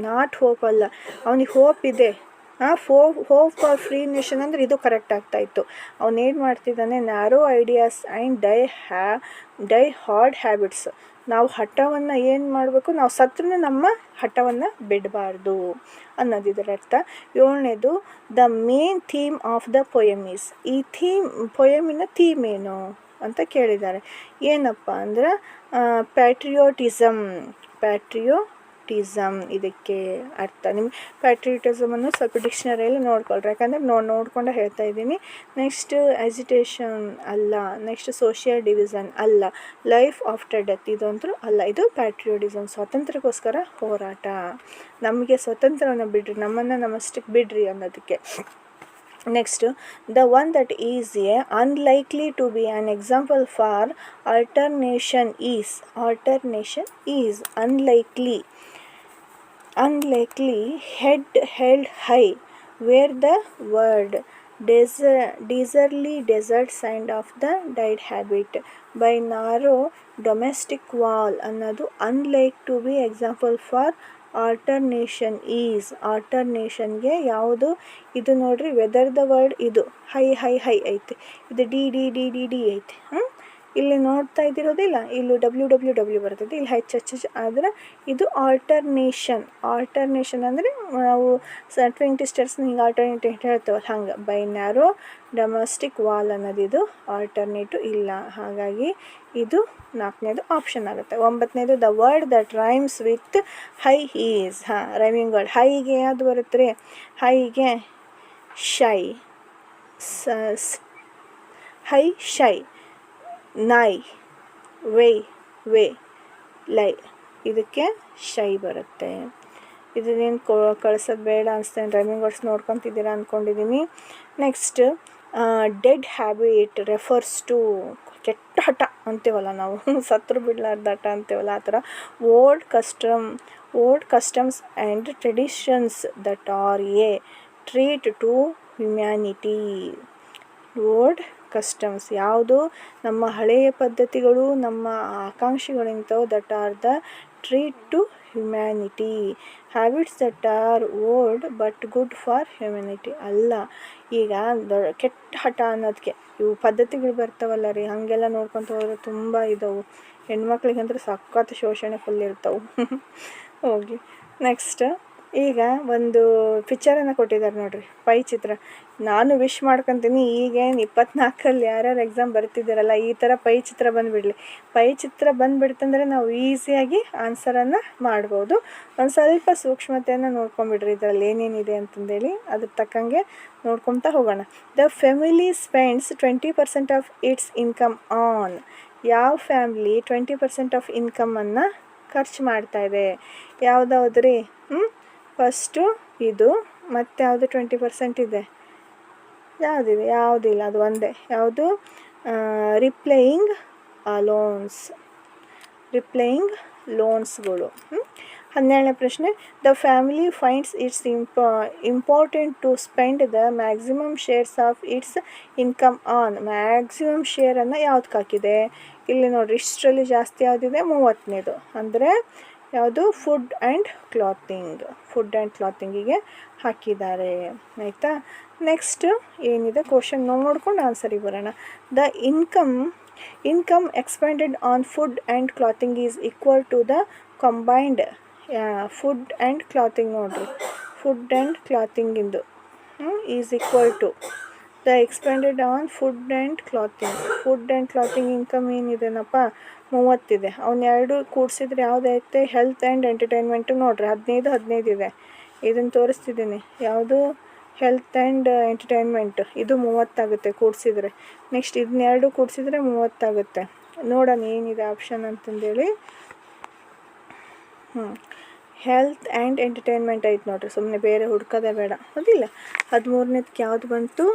not hope ಅಲ್ಲ, ಅವನಿಗೆ ಹೋಪ್ ಇದೆ. ಹೋಪ್ ಫಾರ್ ಫ್ರೀ ನೇಷನ್ ಅಂದರೆ ಇದು correct ಆಗ್ತಾಯಿತ್ತು. ಅವನೇನು ಮಾಡ್ತಿದ್ದಾನೆ, narrow ideas and die hard habits, ನಾವು ಹಠವನ್ನು ಏನು ಮಾಡಬೇಕು, ನಾವು ಸತ್ರೂ ನಮ್ಮ ಹಠವನ್ನು ಬಿಡಬಾರ್ದು ಅನ್ನೋದು ಇದರ ಅರ್ಥ. 7ನೇದು, the main theme of the poems, ಈ ಪೊಯಮಿನ ಥೀಮ್ ಏನು ಅಂತ ಕೇಳಿದ್ದಾರೆ. ಏನಪ್ಪ ಅಂದ್ರೆ ಪ್ಯಾಟ್ರಿಯೋಟಿಸಮ್ ಪ್ಯಾಟ್ರಿಯೋಟಿಸಮ್ ಇದಕ್ಕೆ ಅರ್ಥ. ನಿಮ್ಮ ಪ್ಯಾಟ್ರಿಯೋಟಿಸಮನ್ನು ಸ್ವಲ್ಪ ಡಿಕ್ಷನರಿಯಲ್ಲಿ ನೋಡ್ಕೊಳ್ರಿ, ಯಾಕಂದರೆ ನೋಡ್ಕೊಂಡು ಹೇಳ್ತಾ ಇದ್ದೀನಿ. ನೆಕ್ಸ್ಟ್ ಎಜಿಟೇಷನ್ ಅಲ್ಲ, ನೆಕ್ಸ್ಟ್ ಸೋಷಿಯಲ್ ಡಿವಿಷನ್ ಅಲ್ಲ, ಲೈಫ್ ಆಫ್ಟರ್ ಡೆತ್ ಇದಂತೂ ಅಲ್ಲ. ಇದು ಪ್ಯಾಟ್ರಿಯೋಟಿಸಮ್, ಸ್ವಾತಂತ್ರ್ಯಕ್ಕೋಸ್ಕರ ಹೋರಾಟ. ನಮಗೆ ಸ್ವತಂತ್ರವನ್ನು ಬಿಡ್ರಿ, ನಮ್ಮನ್ನು ನಮ್ಮಷ್ಟಕ್ಕೆ ಬಿಡ್ರಿ ಅನ್ನೋದಕ್ಕೆ. Next, the one that is unlikely to be an example for alternation is unlikely head held high, where the word desert sign of the died habit by narrow domestic wall ಅನ್ನೋದು unlike to be example for ಆಲ್ಟರ್ನೇಷನ್ಗೆ ಯಾವುದು ಇದು ನೋಡ್ರಿ, whether the word ಇದು high ಐತೆ, ಇದು D ಐತೆ. ಇಲ್ಲಿ ನೋಡ್ತಾ ಇದ್ದಿರೋದಿಲ್ಲ, ಇಲ್ಲಿ ಡಬ್ಲ್ಯೂ ಬರ್ತದೆ, ಇಲ್ಲಿ ಹೆಚ್ ಆದರೆ ಇದು ಆಲ್ಟರ್ನೇಷನ್ ಅಂದರೆ ನಾವು ಟ್ವೆಂಟಿ ಸ್ಟೇಟ್ಸ್ನ ಹಿಂಗೆ ಆಲ್ಟರ್ನೇಟಿವ್ ಹೇಳ್ತೇವಲ್ಲ ಹಂಗೆ. ಬೈ ನ್ಯಾರೋ ಡೊಮೆಸ್ಟಿಕ್ ವಾಲ್ ಅನ್ನೋದು ಇದು ಆಲ್ಟರ್ನೇಟಿವ್ ಇಲ್ಲ. ಹಾಗಾಗಿ ಇದು 4ನೇದು ಆಪ್ಷನ್ ಆಗುತ್ತೆ. 9ನೇದು the word that rhymes with high is. Rhyming word ಹೈಗೆ ಯಾವುದು ಬರುತ್ತೆ ರೀ? ಹೈಗೆ ಶೈ, ನೈ, ವೇ, ಲೈ, ಇದಕ್ಕೆ ಶೈ ಬರುತ್ತೆ. ಇದನ್ನೇನು ಕಳ್ಸೋದು ಬೇಡ ಅನಿಸ್ತೇನೆ, ರೈಮಿಂಗ್ ವರ್ಡ್ಸ್ ನೋಡ್ಕೊತಿದ್ದೀರಾ ಅಂದ್ಕೊಂಡಿದ್ದೀನಿ. Next, dead habit refers to ಕೆಟ್ಟ ಹಠ ಅಂತೀವಲ್ಲ ನಾವು, ಸತ್ರು ಬಿಡ್ಲಾರ್ದ ಹಠ ಅಂತೀವಲ್ಲ, ಆ ಥರ old customs and traditions that are a treat to humanity. Old customs ಯಾವುದು? ನಮ್ಮ ಹಳೆಯ ಪದ್ಧತಿಗಳು, ನಮ್ಮ ಆಕಾಂಕ್ಷೆಗಳಿಂತವು. That are the treat to humanity. Habits that are old but good for humanity ಅಲ್ಲ. ಈಗ ಕೆಟ್ಟ ಹಠ ಅನ್ನೋದಕ್ಕೆ ಇವು ಪದ್ಧತಿಗಳು ಬರ್ತಾವಲ್ಲ ರೀ, ಹಾಗೆಲ್ಲ ನೋಡ್ಕೊತ ಹೋದ್ರೆ ತುಂಬ ಇದಾವೆ. ಹೆಣ್ಮಕ್ಳಿಗಂದ್ರೆ ಸಖತ್ ಶೋಷಣೆ ಫುಲ್ ಇರ್ತಾವೆ. ಹೋಗಿ ನೆಕ್ಸ್ಟ್, ಈಗ ಒಂದು ಪಿಕ್ಚರನ್ನು ಕೊಟ್ಟಿದ್ದಾರೆ ನೋಡ್ರಿ, ಪೈ ಚಿತ್ರ. ನಾನು ವಿಶ್ ಮಾಡ್ಕೊತೀನಿ ಈಗೇನು 24ರಲ್ಲಿ ಯಾರ್ಯಾರು ಎಕ್ಸಾಮ್ ಬರ್ತಿದ್ದಾರಲ್ಲ, ಈ ಥರ ಪೈ ಚಿತ್ರ ಬಂದುಬಿಡಲಿ. ಪೈ ಚಿತ್ರ ಬಂದುಬಿಡ್ತಂದ್ರೆ ನಾವು ಈಸಿಯಾಗಿ ಆನ್ಸರನ್ನು ಮಾಡ್ಬೋದು. ಒಂದು ಸ್ವಲ್ಪ ಸೂಕ್ಷ್ಮತೆಯನ್ನು ನೋಡ್ಕೊಂಬಿಡ್ರಿ, ಇದರಲ್ಲಿ ಏನೇನಿದೆ ಅಂತಂದೇಳಿ ಅದ್ರ ತಕ್ಕಂಗೆ ನೋಡ್ಕೊತಾ ಹೋಗೋಣ. The family spends 20% of its income on. ಯಾವ ಫ್ಯಾಮ್ಲಿ 20% ಆಫ್ ಇನ್ಕಮನ್ನು ಖರ್ಚು ಮಾಡ್ತಾಯಿದೆ? ಯಾವುದಾವ್ದು ರೀ? ಫಸ್ಟು ಇದು, ಮತ್ತು ಯಾವುದು 20% ಇದೆ? ಯಾವುದಿದೆ? ಯಾವುದಿಲ್ಲ, ಅದು ಒಂದೇ. ಯಾವುದು? ರಿಪ್ಲೇಯಿಂಗ್ ಲೋನ್ಸ್ಗಳು. 12ನೇ ಪ್ರಶ್ನೆ, the family finds it's important to spend the maximum shares of its income on. Maximum ಶೇರನ್ನು ಯಾವುದಕ್ಕೆ ಹಾಕಿದೆ? ಇಲ್ಲಿ ನೋಡಿರಿ, ಇಷ್ಟರಲ್ಲಿ ಜಾಸ್ತಿ ಯಾವುದಿದೆ? 30ನೇದು. ಅಂದರೆ ಯಾವುದು? ಫುಡ್ ಆ್ಯಂಡ್ ಕ್ಲಾತಿಂಗಿಗೆ ಹಾಕಿದ್ದಾರೆ. ಆಯಿತಾ? ನೆಕ್ಸ್ಟ್ ಏನಿದೆ ಕ್ವಶನ್ ನೋಡ್ಕೊಂಡು ಆನ್ಸರಿಗೆ ಬರೋಣ. The income expended on food and clothing is equal to the combined food and clothing. ನೋಡಿರಿ, ಫುಡ್ ಆ್ಯಂಡ್ ಕ್ಲಾತಿಂಗಿಂದು is equal to the expended on food and clothing income ಏನಿದೆನಪ್ಪ? 30 ಇದೆ. ಅವನ್ನೆರಡು ಕೂಡಿಸಿದ್ರೆ ಯಾವುದೈತೆ? Health and entertainment. ನೋಡಿರಿ, 15 ಇದೆ. ಇದನ್ನು ತೋರಿಸ್ತಿದ್ದೀನಿ. ಯಾವುದು? Health and entertainment. ಇದು 30 ಆಗುತ್ತೆ ಕೂಡಿಸಿದ್ರೆ. ನೆಕ್ಸ್ಟ್ ಇದನ್ನೆರಡು ಕೂಡಿಸಿದ್ರೆ 30 ಆಗುತ್ತೆ. ನೋಡೋಣ ಏನಿದೆ ಆಪ್ಷನ್ ಅಂತಂದೇಳಿ. ಹೆಲ್ತ್ ಆ್ಯಂಡ್ ಎಂಟರ್ಟೈನ್ಮೆಂಟ್ ಐತೆ ನೋಡಿರಿ, ಸುಮ್ಮನೆ ಬೇರೆ ಹುಡ್ಕೋದೇ ಬೇಡ, ಹೌದಿಲ್ಲ? 13ನೇದಕ್ಕೆ ಯಾವುದು ಬಂತು?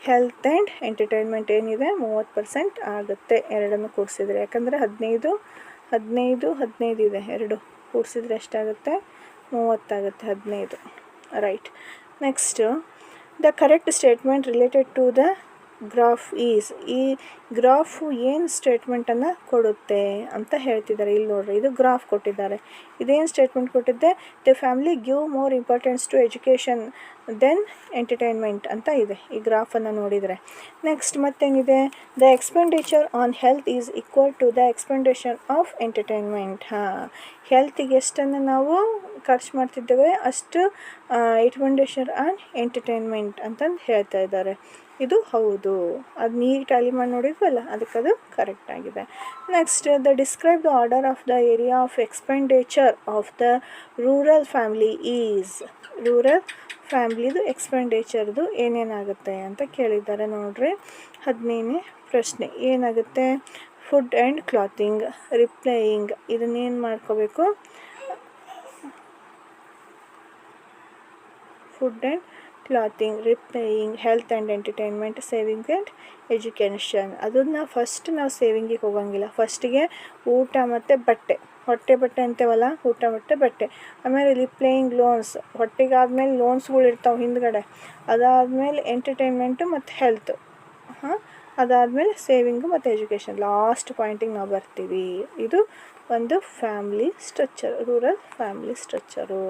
ಹೆಲ್ತ್ ಆ್ಯಂಡ್ ಎಂಟರ್ಟೈನ್ಮೆಂಟ್ ಏನಿದೆ 30% ಆಗುತ್ತೆ ಎರಡನ್ನು ಕೂಡಿಸಿದ್ರೆ. ಯಾಕಂದರೆ 15 ಇದೆ, ಎರಡು ಕೂಡಿಸಿದ್ರೆ ಎಷ್ಟಾಗುತ್ತೆ? 30 ಆಗುತ್ತೆ. 15 right. Next, the correct statement related to the graph is. ಈ ಗ್ರಾಫು ಏನು ಸ್ಟೇಟ್ಮೆಂಟನ್ನು ಕೊಡುತ್ತೆ ಅಂತ ಹೇಳ್ತಿದ್ದಾರೆ. ಇಲ್ಲಿ ನೋಡ್ರಿ, ಇದು ಗ್ರಾಫ್ ಕೊಟ್ಟಿದ್ದಾರೆ. ಇದೇನು ಸ್ಟೇಟ್ಮೆಂಟ್ ಕೊಟ್ಟಿದ್ದೆ? The family give more importance to education then entertainment ಅಂತ ಇದೆ ಈ ಗ್ರಾಫನ್ನು ನೋಡಿದರೆ. ನೆಕ್ಸ್ಟ್ ಮತ್ತೇನಿದೆ? The expenditure on health is equal to the expenditure of entertainment. ಹೆಲ್ತಿಗೆ ಎಷ್ಟನ್ನು ನಾವು ಖರ್ಚು ಮಾಡ್ತಿದ್ದೇವೆ ಅಷ್ಟು ಎಕ್ಸ್ಪೆಂಡಿಚರ್ ಆನ್ ಎಂಟರ್ಟೈನ್ಮೆಂಟ್ ಅಂತಂದು ಹೇಳ್ತಾ ಇದ್ದಾರೆ. ಇದು ಹೌದು. ಅದು ನೀರು ಟ್ಯಾಲಿ ಮಾಡಿ ನೋಡಿದ್ವಲ್ಲ, ಅದಕ್ಕೆ ಅದು ಕರೆಕ್ಟ್ ಆಗಿದೆ. Next, describe the order of the area of expenditure of the rural family is. Rural ಫ್ಯಾಮ್ಲಿದು ಎಕ್ಸ್ಪೆಂಡಿಚರ್ದು ಏನೇನಾಗುತ್ತೆ ಅಂತ ಕೇಳಿದ್ದಾರೆ ನೋಡ್ರಿ. 15ನೇ ಪ್ರಶ್ನೆ ಏನಾಗುತ್ತೆ? ಫುಡ್ ಆ್ಯಂಡ್ ಕ್ಲಾತಿಂಗ್, ರಿಪ್ಲೈಯಿಂಗ್, ಇದನ್ನೇನು ಮಾಡ್ಕೋಬೇಕು? Food and clothing, replying, health and entertainment, saving and education. ಅದನ್ನು ಫಸ್ಟ್ ನಾವು ಸೇವಿಂಗಿಗೆ ಹೋಗಂಗಿಲ್ಲ. ಫಸ್ಟಿಗೆ ಊಟ ಮತ್ತು ಬಟ್ಟೆ, ಹೊಟ್ಟೆ ಬಟ್ಟೆ ಅಂತೇವಲ್ಲ, ಊಟ ಬಟ್ಟೆ ಬಟ್ಟೆ. ಆಮೇಲೆ ರಿಪ್ಲೈಯಿಂಗ್, ಲೋನ್ಸ್, ಹೊಟ್ಟೆಗಾದ್ಮೇಲೆ ಲೋನ್ಸ್ಗಳು ಇರ್ತಾವೆ ಹಿಂದ್ಗಡೆ. ಅದಾದಮೇಲೆ ಎಂಟರ್ಟೈನ್ಮೆಂಟು ಮತ್ತು ಹೆಲ್ತು, ಅದಾದಮೇಲೆ ಸೇವಿಂಗು ಮತ್ತು ಎಜುಕೇಷನ್. ಲಾಸ್ಟ್ ಪಾಯಿಂಟಿಗೆ ನಾವು ಬರ್ತೀವಿ. ಇದು ಒಂದು family structure, rural family structure.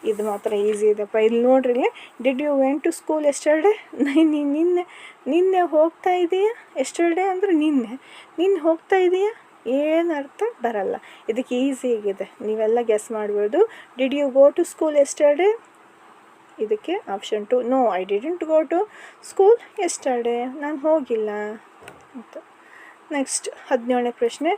ಇದು ಮಾತ್ರ ಈಸಿ ಇದೆಪ್ಪ. ಇಲ್ಲಿ ನೋಡ್ರಿ, did you went to school yesterday? ನಿನ್ನೆ ಹೋಗ್ತಾ ಇದೆಯಾ? ಎಸ್ಟರ್ಡೇ ಅಂದರೆ ನಿನ್ನೆ ಹೋಗ್ತಾ ಇದೆಯಾ? ಏನು ಅರ್ಥ ಬರಲ್ಲ. ಇದಕ್ಕೆ ಈಸಿ ಆಗಿದೆ, ನೀವೆಲ್ಲ ಗೆಸ್ ಮಾಡ್ಬೋದು. Did you go to school yesterday? ಇದಕ್ಕೆ option 2, no I didn't go to school yesterday, ನಾನು ಹೋಗಿಲ್ಲ ಅಂತ. ನೆಕ್ಸ್ಟ್ 17ನೇ ಪ್ರಶ್ನೆ,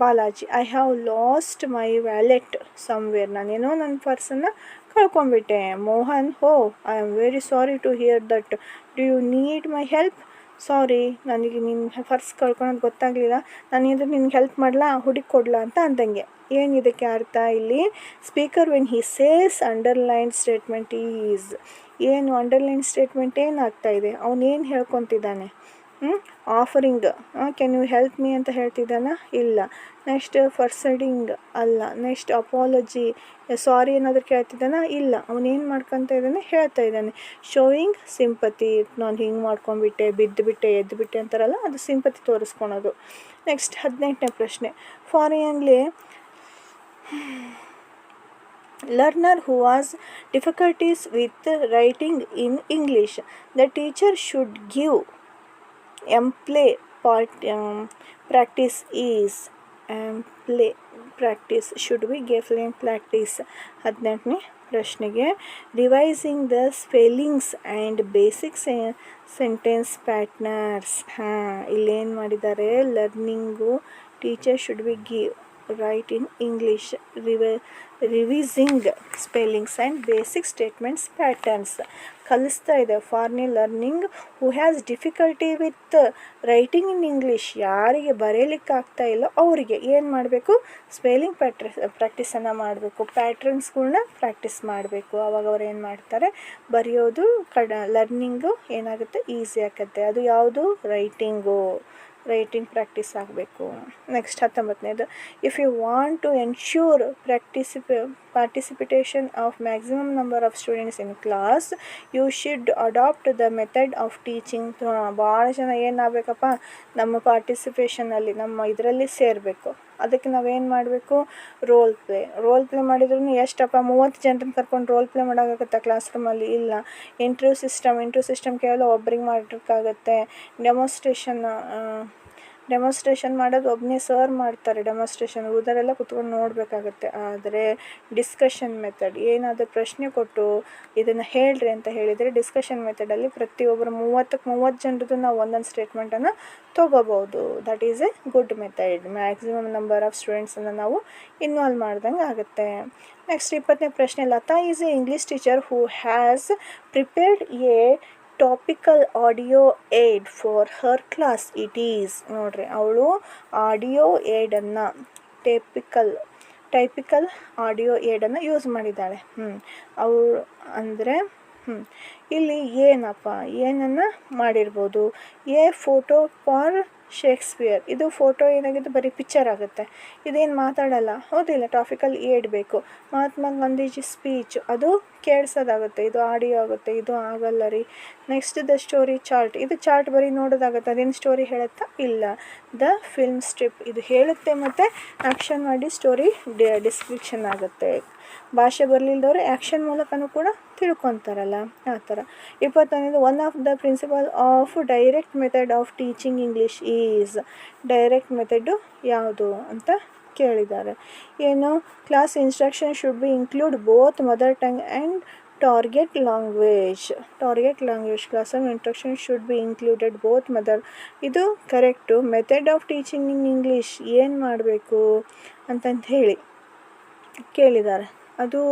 Balaji, I have lost my wallet somewhere. ನಾನೇನೋ ನನ್ನ ಪರ್ಸನ್ನು ಕಳ್ಕೊಂಡ್ಬಿಟ್ಟೆ. Mohan, oh I am very sorry to hear that. Do you need my help? Sorry, ನನಗೆ ನಿನ್ನ ಪರ್ಸ್ ಕಳ್ಕೊಳೋದು ಗೊತ್ತಾಗಲಿಲ್ಲ, ನಾನೇನಾದರೂ ನಿನ್ಗೆ ಹೆಲ್ಪ್ ಮಾಡಲಾ, ಹುಡುಕಿ ಕೊಡಲಾ ಅಂತ ಅಂದಂಗೆ. ಏನು ಇದಕ್ಕೆ ಅರ್ಥ? ಇಲ್ಲಿ speaker when he says underline statement is. ಏನು ಅಂಡರ್ಲೈನ್ ಸ್ಟೇಟ್ಮೆಂಟ್ ಏನಾಗ್ತಾ ಇದೆ? ಅವನೇನು ಹೇಳ್ಕೊತಿದ್ದಾನೆ? Offering, can you help me ಅಂತ ಹೇಳ್ತಿದ್ದಾನ? ಇಲ್ಲ. ನೆಕ್ಸ್ಟ್ ಫರ್ಸಡಿಂಗ್ ಅಲ್ಲ. ನೆಕ್ಸ್ಟ್ ಅಪಾಲಜಿ, ಸಾರಿ ಏನಾದರೂ ಕೇಳ್ತಿದ್ದಾನ? ಇಲ್ಲ. ಅವನೇನು ಮಾಡ್ಕೊತ ಇದ್ದಾನೆ? ಹೇಳ್ತಾ ಇದ್ದಾನೆ. ಶೋಯಿಂಗ್ ಸಿಂಪತಿ, ನಾನು ಹಿಂಗೆ ಮಾಡ್ಕೊಂಡ್ಬಿಟ್ಟೆ, ಬಿದ್ದುಬಿಟ್ಟೆ, ಎದ್ದುಬಿಟ್ಟೆ ಅಂತಾರಲ್ಲ, ಅದು ಸಿಂಪತಿ ತೋರಿಸ್ಕೊಳೋದು. ನೆಕ್ಸ್ಟ್ 18ನೇ ಪ್ರಶ್ನೆ, ಫಾರಿನ್ಲಿ learner who has difficulties with writing in English, the teacher should give ample practice is. ample practice should be given practice. 18ನೇ ಪ್ರಶ್ನೆಗೆ revising the spellings and basic sentence patterns. ಇಲ್ಲೇನು ಮಾಡಿದ್ದಾರೆ? Learning teacher should be give write in English, revising spellings and basic statements patterns ಕಲಿಸ್ತಾ ಇದೆ. ಫಾರ್ನಿ learning who has difficulty with writing in English, ಯಾರಿಗೆ ಬರೆಯಲಿಕ್ಕೆ ಆಗ್ತಾ ಇಲ್ಲ ಅವರಿಗೆ ಏನು ಮಾಡಬೇಕು? ಸ್ಪೆಲ್ಲಿಂಗ್ ಪ್ರಾಕ್ಟೀಸನ್ನು ಮಾಡಬೇಕು, ಪ್ಯಾಟ್ರನ್ಸ್ಗಳ್ನ ಪ್ರಾಕ್ಟೀಸ್ ಮಾಡಬೇಕು. ಆವಾಗ ಅವ್ರು ಏನು ಮಾಡ್ತಾರೆ? ಬರೆಯೋದು ಲರ್ನಿಂಗು ಏನಾಗುತ್ತೆ? ಈಸಿ ಆಗುತ್ತೆ. ಅದು ಯಾವುದು? ರೈಟಿಂಗ್ ಪ್ರಾಕ್ಟೀಸ್ ಆಗಬೇಕು. ನೆಕ್ಸ್ಟ್ 19ನೇದು, if you want to ensure participation of maximum number of students in class, you should adapt the method of teaching. ಭಾಳ ಜನ ಏನಾಗಬೇಕಪ್ಪ, ನಮ್ಮ ಪಾರ್ಟಿಸಿಪೇಷನಲ್ಲಿ, ನಮ್ಮ ಇದರಲ್ಲಿ ಸೇರಬೇಕು. ಅದಕ್ಕೆ ನಾವೇನು ಮಾಡಬೇಕು? ರೋಲ್ ಪ್ಲೇ ಮಾಡಿದ್ರೂ ಎಷ್ಟಪ್ಪ, 30 ಜನರನ್ನ ಕರ್ಕೊಂಡು ರೋಲ್ ಪ್ಲೇ ಮಾಡೋಕ್ಕಾಗತ್ತಾ ಕ್ಲಾಸ್ ರೂಮಲ್ಲಿ? ಇಲ್ಲ. ಇಂಟರ್ವ್ಯೂ ಸಿಸ್ಟಮ್ ಕೇವಲ ಒಬ್ರಿಗೆ ಮಾಡೋಕ್ಕಾಗತ್ತೆ. ಡೆಮಾನ್ಸ್ಟ್ರೇಷನ್ ಮಾಡೋದು ಒಬ್ಬನೇ ಸರ್ ಮಾಡ್ತಾರೆ ಡೆಮಾನ್ಸ್ಟ್ರೇಷನ್, ಉಳಿದರೆಲ್ಲ ಕುತ್ಕೊಂಡು ನೋಡಬೇಕಾಗತ್ತೆ. ಆದರೆ ಡಿಸ್ಕಷನ್ ಮೆಥಡ್, ಏನಾದರೂ ಪ್ರಶ್ನೆ ಕೊಟ್ಟು ಇದನ್ನು ಹೇಳ್ರಿ ಅಂತ ಹೇಳಿದರೆ ಡಿಸ್ಕಷನ್ ಮೆಥಡಲ್ಲಿ ಪ್ರತಿಯೊಬ್ಬರು 30 ಜನರದ್ದು ನಾವು ಒಂದೊಂದು ಸ್ಟೇಟ್ಮೆಂಟನ್ನು ತೊಗೋಬೋದು. That is a good method. Maximum number of ಸ್ಟೂಡೆಂಟ್ಸನ್ನು ನಾವು ಇನ್ವಾಲ್ವ್ ಮಾಡ್ದಂಗೆ ಆಗುತ್ತೆ. ನೆಕ್ಸ್ಟ್ 20ನೇ ಪ್ರಶ್ನೆ, Lata is a English teacher who has prepared a topical audio aid for her class. It is. ನೋಡ್ರಿ, ಅವಳು ಆಡಿಯೋ ಏಡನ್ನು ಟೈಪಿಕಲ್ ಆಡಿಯೋ ಏಡನ್ನು ಯೂಸ್ ಮಾಡಿದ್ದಾಳೆ. ಅವಳು ಅಂದರೆ ಇಲ್ಲಿ ಏನಪ್ಪ, ಏನನ್ನು ಮಾಡಿರ್ಬೋದು? A photo for Shakespeare. ಇದು ಫೋಟೋ ಏನಾಗಿದೆ? ಬರೀ ಪಿಕ್ಚರ್ ಆಗುತ್ತೆ, ಇದೇನು ಮಾತಾಡಲ್ಲ, ಹೌದಿಲ್ಲ? ಟಾಪಿಕಲ್ ಏಡ್ ಬೇಕು. ಮಹಾತ್ಮ ಗಾಂಧೀಜಿ ಸ್ಪೀಚ್, ಅದು ಕೇಳಿಸೋದಾಗುತ್ತೆ, ಇದು ಆಡಿಯೋ ಆಗುತ್ತೆ, ಇದು ಆಗಲ್ಲ ರೀ. ನೆಕ್ಸ್ಟ್ ದ ಸ್ಟೋರಿ ಚಾರ್ಟ್, ಇದು ಚಾರ್ಟ್ ಬರೀ ನೋಡೋದಾಗುತ್ತೆ, ಅದೇನು ಸ್ಟೋರಿ ಹೇಳುತ್ತಾ? ಇಲ್ಲ. ದ ಫಿಲ್ಮ್ ಸ್ಟ್ರಿಪ್, ಇದು ಹೇಳುತ್ತೆ ಮತ್ತು ಆ್ಯಕ್ಷನ್ ಮಾಡಿ ಸ್ಟೋರಿ ಡಿಸ್ಕ್ರಿಪ್ಷನ್ ಆಗುತ್ತೆ. ಭಾಷೆ ಬರಲಿಲ್ಲದವರು ಆ್ಯಕ್ಷನ್ ಮೂಲಕನೂ ಕೂಡ ತಿಳ್ಕೊತಾರಲ್ಲ, ಆ ಥರ. 21ನೇದು, one of the principal of direct method of teaching English is. Direct method ಯಾವುದು ಅಂತ ಕೇಳಿದ್ದಾರೆ. ಏನು? Class instruction should be include both mother tongue and target language class room instruction should be included both mother. ಇದು correct. Method of teaching in English ಏನು ಮಾಡಬೇಕು ಅಂತಂತ ಹೇಳಿ ಕೇಳಿದ್ದಾರೆ. ಅದು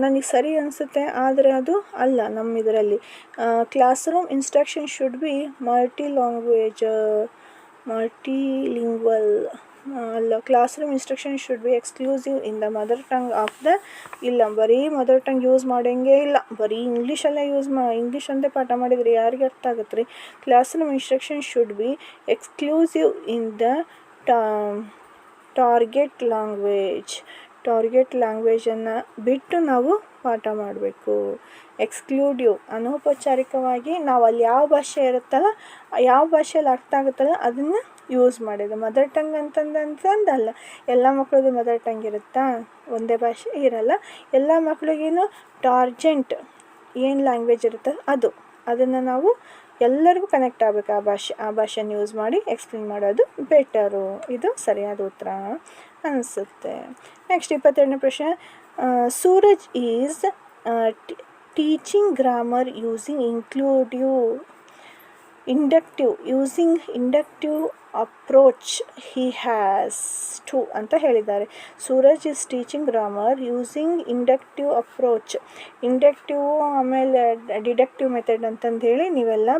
ನನಗೆ ಸರಿ ಅನಿಸುತ್ತೆ, ಆದರೆ ಅದು ಅಲ್ಲ ನಮ್ಮ ಇದರಲ್ಲಿ. Class room instruction should be multilingual ಅಲ್ಲ. Class room instruction should be exclusive in the mother tongue of the. ಇಲ್ಲ, ಬರೀ ಮದರ್ ಟಂಗ್ ಯೂಸ್ ಮಾಡೋಂಗೇ ಇಲ್ಲ, ಬರೀ ಇಂಗ್ಲೀಷಲ್ಲೇ ಇಂಗ್ಲೀಷ್ ಒಂದೇ ಪಾಠ ಮಾಡಿದರೆ ಯಾರಿಗೆ ಅರ್ಥ ಆಗುತ್ತೆ ರೀ? Class room instruction should be exclusive in the target ಲ್ಯಾಂಗ್ವೇಜನ್ನು ಬಿಟ್ಟು ನಾವು ಪಾಠ ಮಾಡಬೇಕು. ಎಕ್ಸ್ಕ್ಲೂಡಿವ್, ಅನೌಪಚಾರಿಕವಾಗಿ ನಾವು ಅಲ್ಲಿ ಯಾವ ಭಾಷೆ ಇರುತ್ತಲ್ಲ, ಯಾವ ಭಾಷೆಯಲ್ಲಿ ಅರ್ಥ ಆಗುತ್ತಲ್ಲ ಅದನ್ನು ಯೂಸ್ ಮಾಡೋದು. ಮದರ್ ಟಂಗ್ ಅಂತಂದಲ್ಲ, ಎಲ್ಲ ಮಕ್ಕಳದು ಮದರ್ ಟಂಗ್ ಇರುತ್ತಾ? ಒಂದೇ ಭಾಷೆ ಇರಲ್ಲ. ಎಲ್ಲ ಮಕ್ಕಳಿಗೇನು ಟಾರ್ಜೆಂಟ್ ಏನು ಲ್ಯಾಂಗ್ವೇಜ್ ಇರುತ್ತಲ್ಲ ಅದನ್ನು ನಾವು ಎಲ್ಲರಿಗೂ ಕನೆಕ್ಟ್ ಆಗಬೇಕು. ಆ ಭಾಷೆನ ಯೂಸ್ ಮಾಡಿ ಎಕ್ಸ್ಪ್ಲೇನ್ ಮಾಡೋದು ಬೆಟರು. ಇದು ಸರಿಯಾದ ಉತ್ತರ ಅನಿಸುತ್ತೆ. ನೆಕ್ಸ್ಟ್ 22ನೇ ಪ್ರಶ್ನೆ. Suraj is teaching grammar using inductive approach he has to ಅಂತ ಹೇಳಿದ್ದಾರೆ. Suraj is teaching grammar using inductive approach. Inductive ಆಮೇಲೆ ಡಿಡಕ್ಟಿವ್ ಮೆಥಡ್ ಅಂತಂದು ಹೇಳಿ ನೀವೆಲ್ಲ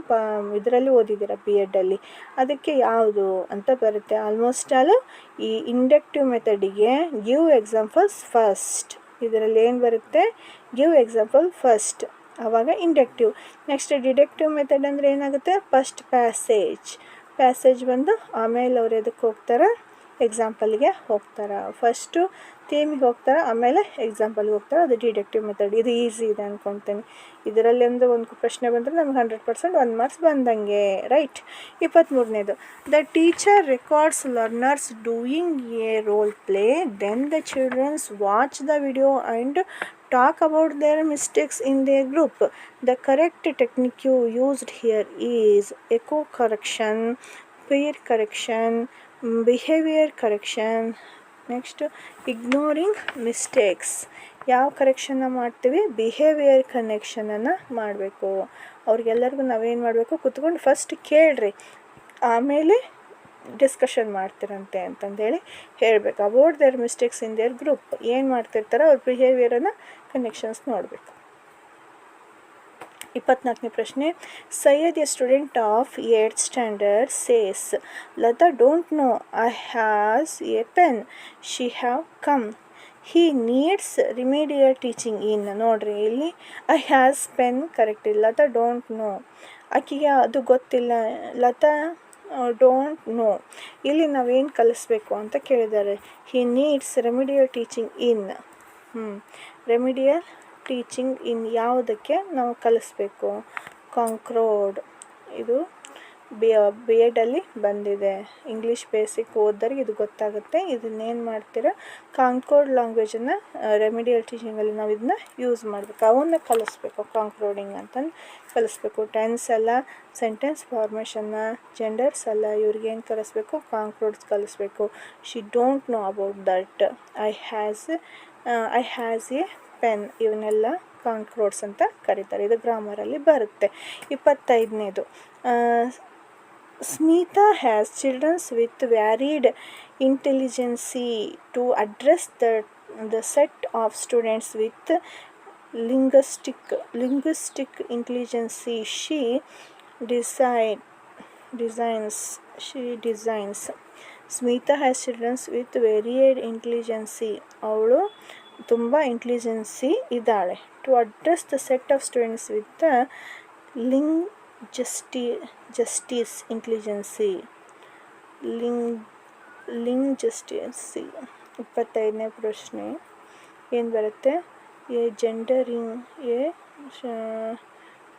ಇದರಲ್ಲಿ ಓದಿದ್ದೀರ BEdಲ್ಲಿ. ಅದಕ್ಕೆ ಯಾವುದು ಅಂತ ಬರುತ್ತೆ. ಆಲ್ಮೋಸ್ಟ್ ಆಲ್ ಈ ಇಂಡಕ್ಟಿವ್ ಮೆಥಡಿಗೆ ಗಿವ್ ಎಕ್ಸಾಂಪಲ್ಸ್ ಫಸ್ಟ್. ಇದರಲ್ಲಿ ಏನು ಬರುತ್ತೆ? ಗಿವ್ ಎಕ್ಸಾಂಪಲ್ ಫಸ್ಟ್, ಆವಾಗ ಇಂಡಕ್ಟಿವ್. ನೆಕ್ಸ್ಟ್ ಡಿಡಕ್ಟಿವ್ ಮೆಥಡ್ ಅಂದರೆ ಏನಾಗುತ್ತೆ? ಫಸ್ಟ್ ಪ್ಯಾಸೇಜ್ ಬಂದು ಆಮೇಲೆ ಅವ್ರು ಎದಕ್ಕೆ ಹೋಗ್ತಾರೆ? ಎಕ್ಸಾಂಪಲ್ಗೆ ಹೋಗ್ತಾರೆ. ಫಸ್ಟು ಥೀಮಿಗೆ ಹೋಗ್ತಾರೆ, ಆಮೇಲೆ ಎಕ್ಸಾಂಪಲ್ಗೆ ಹೋಗ್ತಾರೆ. ಅದು ಡಿಡಕ್ಟಿವ್ ಮೆಥಡ್. ಇದು ಈಸಿ ಇದೆ ಅಂದ್ಕೊತೀನಿ. ಇದರಲ್ಲಿ ಒಂದು ಪ್ರಶ್ನೆ ಬಂದರೆ ನಮ್ಗೆ 100% 1 ಮಾರ್ಕ್ಸ್ ಬಂದಂಗೆ, ರೈಟ್? 23ನೇದು. The teacher records learners doing a role play, then the childrens watch the video and talk about their mistakes in their group. The correct technique used here is echo correction, peer correction, behavior correction. Next ignoring mistakes. ಯಾವ ಕರೆಕ್ಷನ್ನ ಮಾಡ್ತೀವಿ? Behaviour ಕನೆಕ್ಷನನ್ನು ಮಾಡಬೇಕು. ಅವ್ರಿಗೆಲ್ಲರಿಗೂ ನಾವೇನು ಮಾಡಬೇಕು? ಕೂತ್ಕೊಂಡು first ಕೇಳ್ರಿ, ಆಮೇಲೆ discussion ಮಾಡ್ತಿರಂತೆ ಅಂತಂದೇಳಿ ಹೇಳಬೇಕು. About their mistakes in their group. ಏನು ಮಾಡ್ತಿರ್ತಾರೋ ಅವ್ರ ಬಿಹೇವಿಯರನ್ನು ಕನೆಕ್ಷನ್ಸ್ ನೋಡಬೇಕು. 24ನೇ ಪ್ರಶ್ನೆ. Syed, a student of 8th standard, says Lata don't know I has a pen, she have come, he needs remedial teaching in. ನೋಡ್ರಿ, ಇಲ್ಲಿ ಐ ಹ್ಯಾಸ್ ಪೆನ್ ಕರೆಕ್ಟ್ ಇಲ್ಲ. ಲತಾ ಡೋಂಟ್ ನೋ, ಆಕೆಗೆ ಅದು ಗೊತ್ತಿಲ್ಲ. Lata don't know. ಇಲ್ಲಿ ನಾವೇನು ಕಲಿಸ್ಬೇಕು ಅಂತ ಕೇಳಿದ್ದಾರೆ. He needs remedial teaching in. Remedial teaching in ಯಾವುದಕ್ಕೆ ನಾವು ಕಲಿಸ್ಬೇಕು? ಕಾಂಕ್ರೋಡ್. ಇದು BEdಲ್ಲಿ ಬಂದಿದೆ. ಇಂಗ್ಲೀಷ್ ಬೇಸಿಕ್ ಓದ್ದರಿಗೆ ಇದು ಗೊತ್ತಾಗುತ್ತೆ. ಇದನ್ನೇನು ಮಾಡ್ತೀರಾ? ಕಾಂಕ್ರೋಡ್ ಲ್ಯಾಂಗ್ವೇಜನ್ನು ರೆಮಿಡಿಯಲ್ ಟೀಚಿಂಗಲ್ಲಿ ನಾವು ಇದನ್ನ ಯೂಸ್ ಮಾಡಬೇಕು. ಅವನ್ನ ಕಲಿಸ್ಬೇಕು. ಕಾಂಕ್ರೋಡಿಂಗ್ ಅಂತಂದು ಕಲಿಸ್ಬೇಕು. ಟೆನ್ಸ್ ಎಲ್ಲ, ಸೆಂಟೆನ್ಸ್ ಫಾರ್ಮೇಷನ್ನ, ಜೆಂಡರ್ಸ್ ಎಲ್ಲ, ಇವ್ರಿಗೇನು ಕಲಿಸ್ಬೇಕು? ಕಾಂಕ್ರೋಡ್ಸ್ ಕಲಿಸ್ಬೇಕು. She don't know about that. I has a pen. ಇವನ್ನೆಲ್ಲ ಕಾಂಕ್ರೋಡ್ಸ್ ಅಂತ ಕರೀತಾರೆ. ಇದು ಗ್ರಾಮರಲ್ಲಿ ಬರುತ್ತೆ. 25ನೇದು. Smita has childrens with varied intelligence to address the set of students with linguistic intelligence. She designs. Smita has childrens with varied intelligence. ಅವಳು ತುಂಬ intelligence ಇದ್ದಾಳೆ. To address the set of students with justice intelligence. Justice. 25ನೇ ಪ್ರಶ್ನೆ ಏನು ಬರುತ್ತೆ? A ಗೆಂಡರಿಂಗ್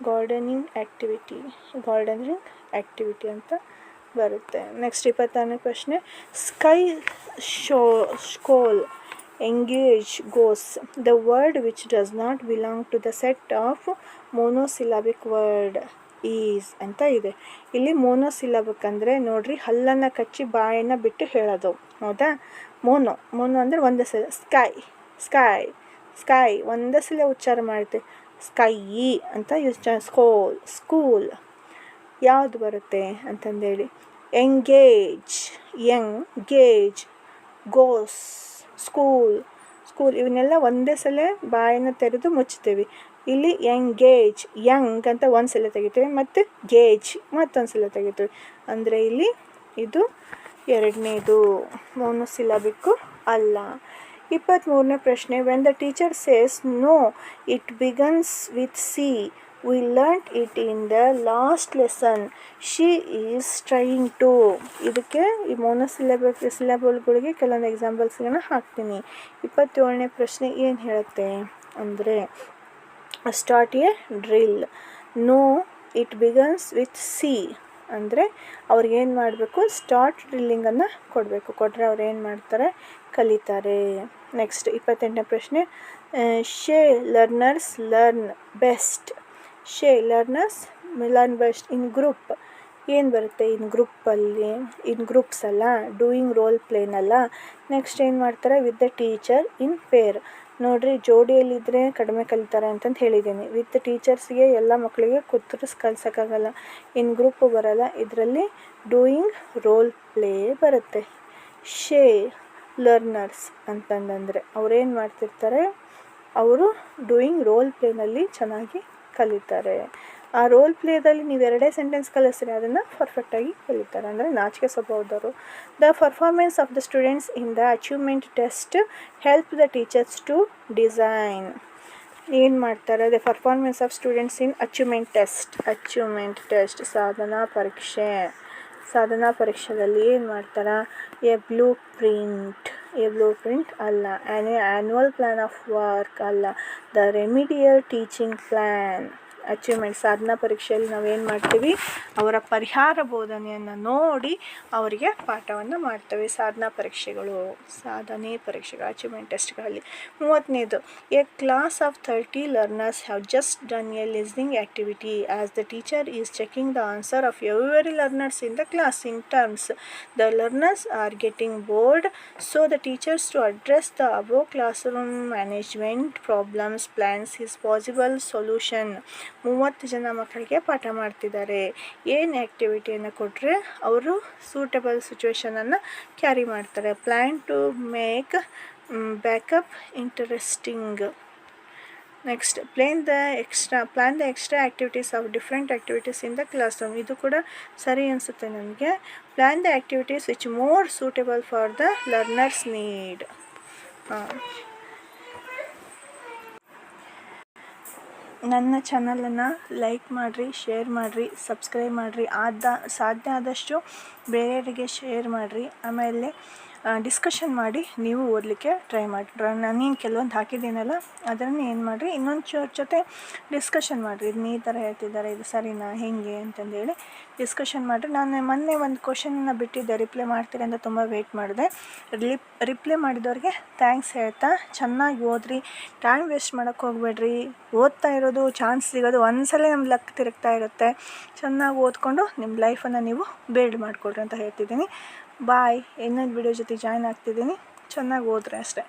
gardening activity ಅಂತ ಬರುತ್ತೆ. Next 26ನೇ ಪ್ರಶ್ನೆ. Sky school engage goes. The word which does not belong to the set of monosyllabic word is ಅಂತ ಇದೆ. ಇಲ್ಲಿ ಮೋನೋಸಿಲಾಬಿಕ್ ಅಂದರೆ ನೋಡ್ರಿ, ಹಲ್ಲನ್ನು ಕಚ್ಚಿ ಬಾಯನ್ನು ಬಿಟ್ಟು ಹೇಳೋದು, ಹೌದಾ? ಮೋನೋ ಅಂದರೆ ಒಂದೇ ಸಲ. ಸ್ಕೈ ಸ್ಕೈ ಒಂದೇ ಸಲ ಉಚ್ಚಾರ ಮಾಡುತ್ತೆ, ಸ್ಕೈ ಅಂತ ಸ್ಕೂಲ್ ಯಾವುದು ಬರುತ್ತೆ ಅಂತಂದೇಳಿ. ಎಂಗೇಜ್ ಗೋಸ್ ಸ್ಕೂಲ್ ಇವನ್ನೆಲ್ಲ ಒಂದೇ ಸಲ ಬಾಯನ್ನು ತೆರೆದು ಮುಚ್ತೀವಿ. ಇಲ್ಲಿ ಎಂಗೇಜ್ ಯಂಗ್ ಅಂತ ಒಂದು ಸಲ ತೆಗಿತೀವಿ, ಮತ್ತು ಗೇಜ್ ಮತ್ತೊಂದು ಸಲ ತೆಗಿತೀವಿ. ಅಂದರೆ ಇಲ್ಲಿ ಇದು ಎರಡನೇದು ಮೋನೋಸಿಲಾಬಿಕ್ಕು ಅಲ್ಲ. 23ನೇ ಪ್ರಶ್ನೆ, when the teacher says no it begins with C, we learnt it in the last lesson, she is trying to. ಇದಕ್ಕೆ ಈ ಸಿಲೆಬಲ್ಗಳಿಗೆ ಕೆಲವೊಂದು ಎಕ್ಸಾಂಪಲ್ಸ್ಗಳನ್ನ ಹಾಕ್ತೀನಿ. 27ನೇ ಪ್ರಶ್ನೆ ಏನು ಹೇಳುತ್ತೆ ಅಂದರೆ, start a drill. No it begins with C ಅಂದರೆ ಅವ್ರಿಗೇನು ಮಾಡಬೇಕು, ಸ್ಟಾರ್ಟ್ ಡ್ರಿಲ್ಲಿಂಗನ್ನು ಕೊಟ್ಟರೆ ಅವ್ರು ಏನು ಮಾಡ್ತಾರೆ, ಕಲಿತಾರೆ. ನೆಕ್ಸ್ಟ್ 28ನೇ ಪ್ರಶ್ನೆ, shy learners learn best. Learn best in group. ಏನು ಬರುತ್ತೆ ಇನ್ ಗ್ರೂಪಲ್ಲಿ, ಇನ್ ಗ್ರೂಪ್ಸ್ ಅಲ್ಲ, ಡೂಯಿಂಗ್ ರೋಲ್ ಪ್ಲೇನಲ್ಲ. ನೆಕ್ಸ್ಟ್ ಏನು ಮಾಡ್ತಾರೆ, with the teacher in pair. ನೋಡಿರಿ, ಜೋಡಿಯಲ್ಲಿದ್ದರೆ ಕಡಿಮೆ ಕಲಿತಾರೆ ಅಂತಂದು ಹೇಳಿದ್ದೀನಿ. ವಿತ್ ಟೀಚರ್ಸ್ಗೆ ಎಲ್ಲ ಮಕ್ಕಳಿಗೆ ಕಲ್ಸೋಕ್ಕಾಗಲ್ಲ, ಇನ್ ಗ್ರೂಪ್ ಬರಲ್ಲ. ಇದರಲ್ಲಿ ಡೂಯಿಂಗ್ ರೋಲ್ ಪ್ಲೇ ಬರುತ್ತೆ. ಶೇ ಲರ್ನರ್ಸ್ ಅಂತಂದರೆ ಅವ್ರೇನು ಮಾಡ್ತಿರ್ತಾರೆ, ಅವರು ಡೂಯಿಂಗ್ ರೋಲ್ ಪ್ಲೇನಲ್ಲಿ ಚೆನ್ನಾಗಿ ಕಲಿತಾರೆ. ಆ ರೋಲ್ ಪ್ಲೇದಲ್ಲಿ ನೀವು ಎರಡೇ ಸೆಂಟೆನ್ಸ್ ಕಲಿಸ್ರಿ, ಅದನ್ನು ಪರ್ಫೆಕ್ಟಾಗಿ ಕಲಿತಾರೆ, ಅಂದರೆ ನಾಚಿಕೆ ಸ್ವಭಾವದವರು. The performance of the students in the achievement test help the teachers to design. ಏನು ಮಾಡ್ತಾರೆ, the performance of students in achievement test ಸಾಧನಾ ಪರೀಕ್ಷೆಯಲ್ಲಿ ಏನು ಮಾಡ್ತಾರೆ, ಎ ಬ್ಲೂ ಪ್ರಿಂಟ್ ಅಲ್ಲ, ಆ್ಯನ್ಯುವಲ್ ಪ್ಲ್ಯಾನ್ ಆಫ್ ವರ್ಕ್ ಅಲ್ಲ, the remedial teaching plan. Achievement ಸಾಧನಾ ಪರೀಕ್ಷೆಯಲ್ಲಿ ನಾವೇನು ಮಾಡ್ತೀವಿ, ಅವರ ಪರಿಹಾರ ಬೋಧನೆಯನ್ನು ನೋಡಿ ಅವರಿಗೆ ಪಾಠವನ್ನು ಮಾಡ್ತೇವೆ. ಸಾಧನೆ ಪರೀಕ್ಷೆಗಳು ಅಚೀವ್ಮೆಂಟ್ ಟೆಸ್ಟ್ಗಳಲ್ಲಿ. 30ನೇದು, a class of 30 learners have just done a listening activity as the teacher is checking the answer of every learners in the class in terms. The learners are getting bored, so the teachers to address the above classroom management problems plans his possible solution. 30 ಜನ ಮಕ್ಕಳಿಗೆ ಪಾಠ ಮಾಡ್ತಿದ್ದಾರೆ. ಏನು ಆ್ಯಕ್ಟಿವಿಟಿಯನ್ನು ಕೊಟ್ಟರೆ ಅವರು suitable ಸಿಚುವೇಶನನ್ನು carry ಮಾಡ್ತಾರೆ. Plan to make backup interesting. Next, plan the extra activities of different activities in the class room. ಇದು ಕೂಡ ಸರಿ ಅನಿಸುತ್ತೆ ನನಗೆ. Plan the activities which more suitable for the learners need. ನನ್ನ ಚಾನಲನ್ನು ಲೈಕ್ ಮಾಡಿರಿ, ಶೇರ್ ಮಾಡಿರಿ, ಸಬ್ಸ್ಕ್ರೈಬ್ ಮಾಡಿರಿ. ಸಾಧ್ಯ ಆದಷ್ಟು ಬೇರೆಯವರಿಗೆ ಶೇರ್ ಮಾಡಿರಿ. ಆಮೇಲೆ ಡಿಸ್ಕಷನ್ ಮಾಡಿ ನೀವು ಓದಲಿಕ್ಕೆ ಟ್ರೈ ಮಾಡಿ. ನಾನೇನು ಕೆಲವೊಂದು ಹಾಕಿದ್ದೀನಲ್ಲ, ಅದನ್ನು ಏನು ಮಾಡಿರಿ, ಇನ್ನೊಂದು ಜೊತೆ ಡಿಸ್ಕಷನ್ ಮಾಡಿರಿ. ಇದನ್ನ ಈ ಥರ ಹೇಳ್ತಿದ್ದಾರೆ, ಇದು ಸರಿನಾ, ಹೇಗೆ ಅಂತಂದೇಳಿ ಡಿಸ್ಕಷನ್ ಮಾಡಿರಿ. ನಾನು ಮೊನ್ನೆ ಒಂದು ಕ್ವಶನ್ನ ಬಿಟ್ಟಿದ್ದೆ, ರಿಪ್ಲೈ ಮಾಡ್ತೀರಿ ಅಂತ ತುಂಬ ವೆಯ್ಟ್ ಮಾಡಿದೆ. ರಿಪ್ಲೈ ಮಾಡಿದವ್ರಿಗೆ ಥ್ಯಾಂಕ್ಸ್ ಹೇಳ್ತಾ ಚೆನ್ನಾಗಿ ಓದ್ರಿ, ಟೈಮ್ ವೇಸ್ಟ್ ಮಾಡೋಕ್ಕೆ ಹೋಗಬೇಡ್ರಿ. ಓದ್ತಾ ಇರೋದು, ಚಾನ್ಸ್ ಸಿಗೋದು ಒಂದ್ಸಲ ನಮ್ಮ ಲಕ್ ತಿರುಗ್ತಾ ಇರುತ್ತೆ. ಚೆನ್ನಾಗಿ ಓದ್ಕೊಂಡು ನಿಮ್ಮ ಲೈಫನ್ನು ನೀವು ಬಿಲ್ಡ್ ಮಾಡಿಕೊಡ್ರಿ ಅಂತ ಹೇಳ್ತಿದ್ದೀನಿ. ಬಾಯ್. ಇನ್ನೊಂದು ವಿಡಿಯೋ ಜೊತೆ ಜಾಯ್ನ್ ಆಗ್ತಿದ್ದೀನಿ. ಚೆನ್ನಾಗಿ ಓದ್ರಿ ಅಷ್ಟೇ.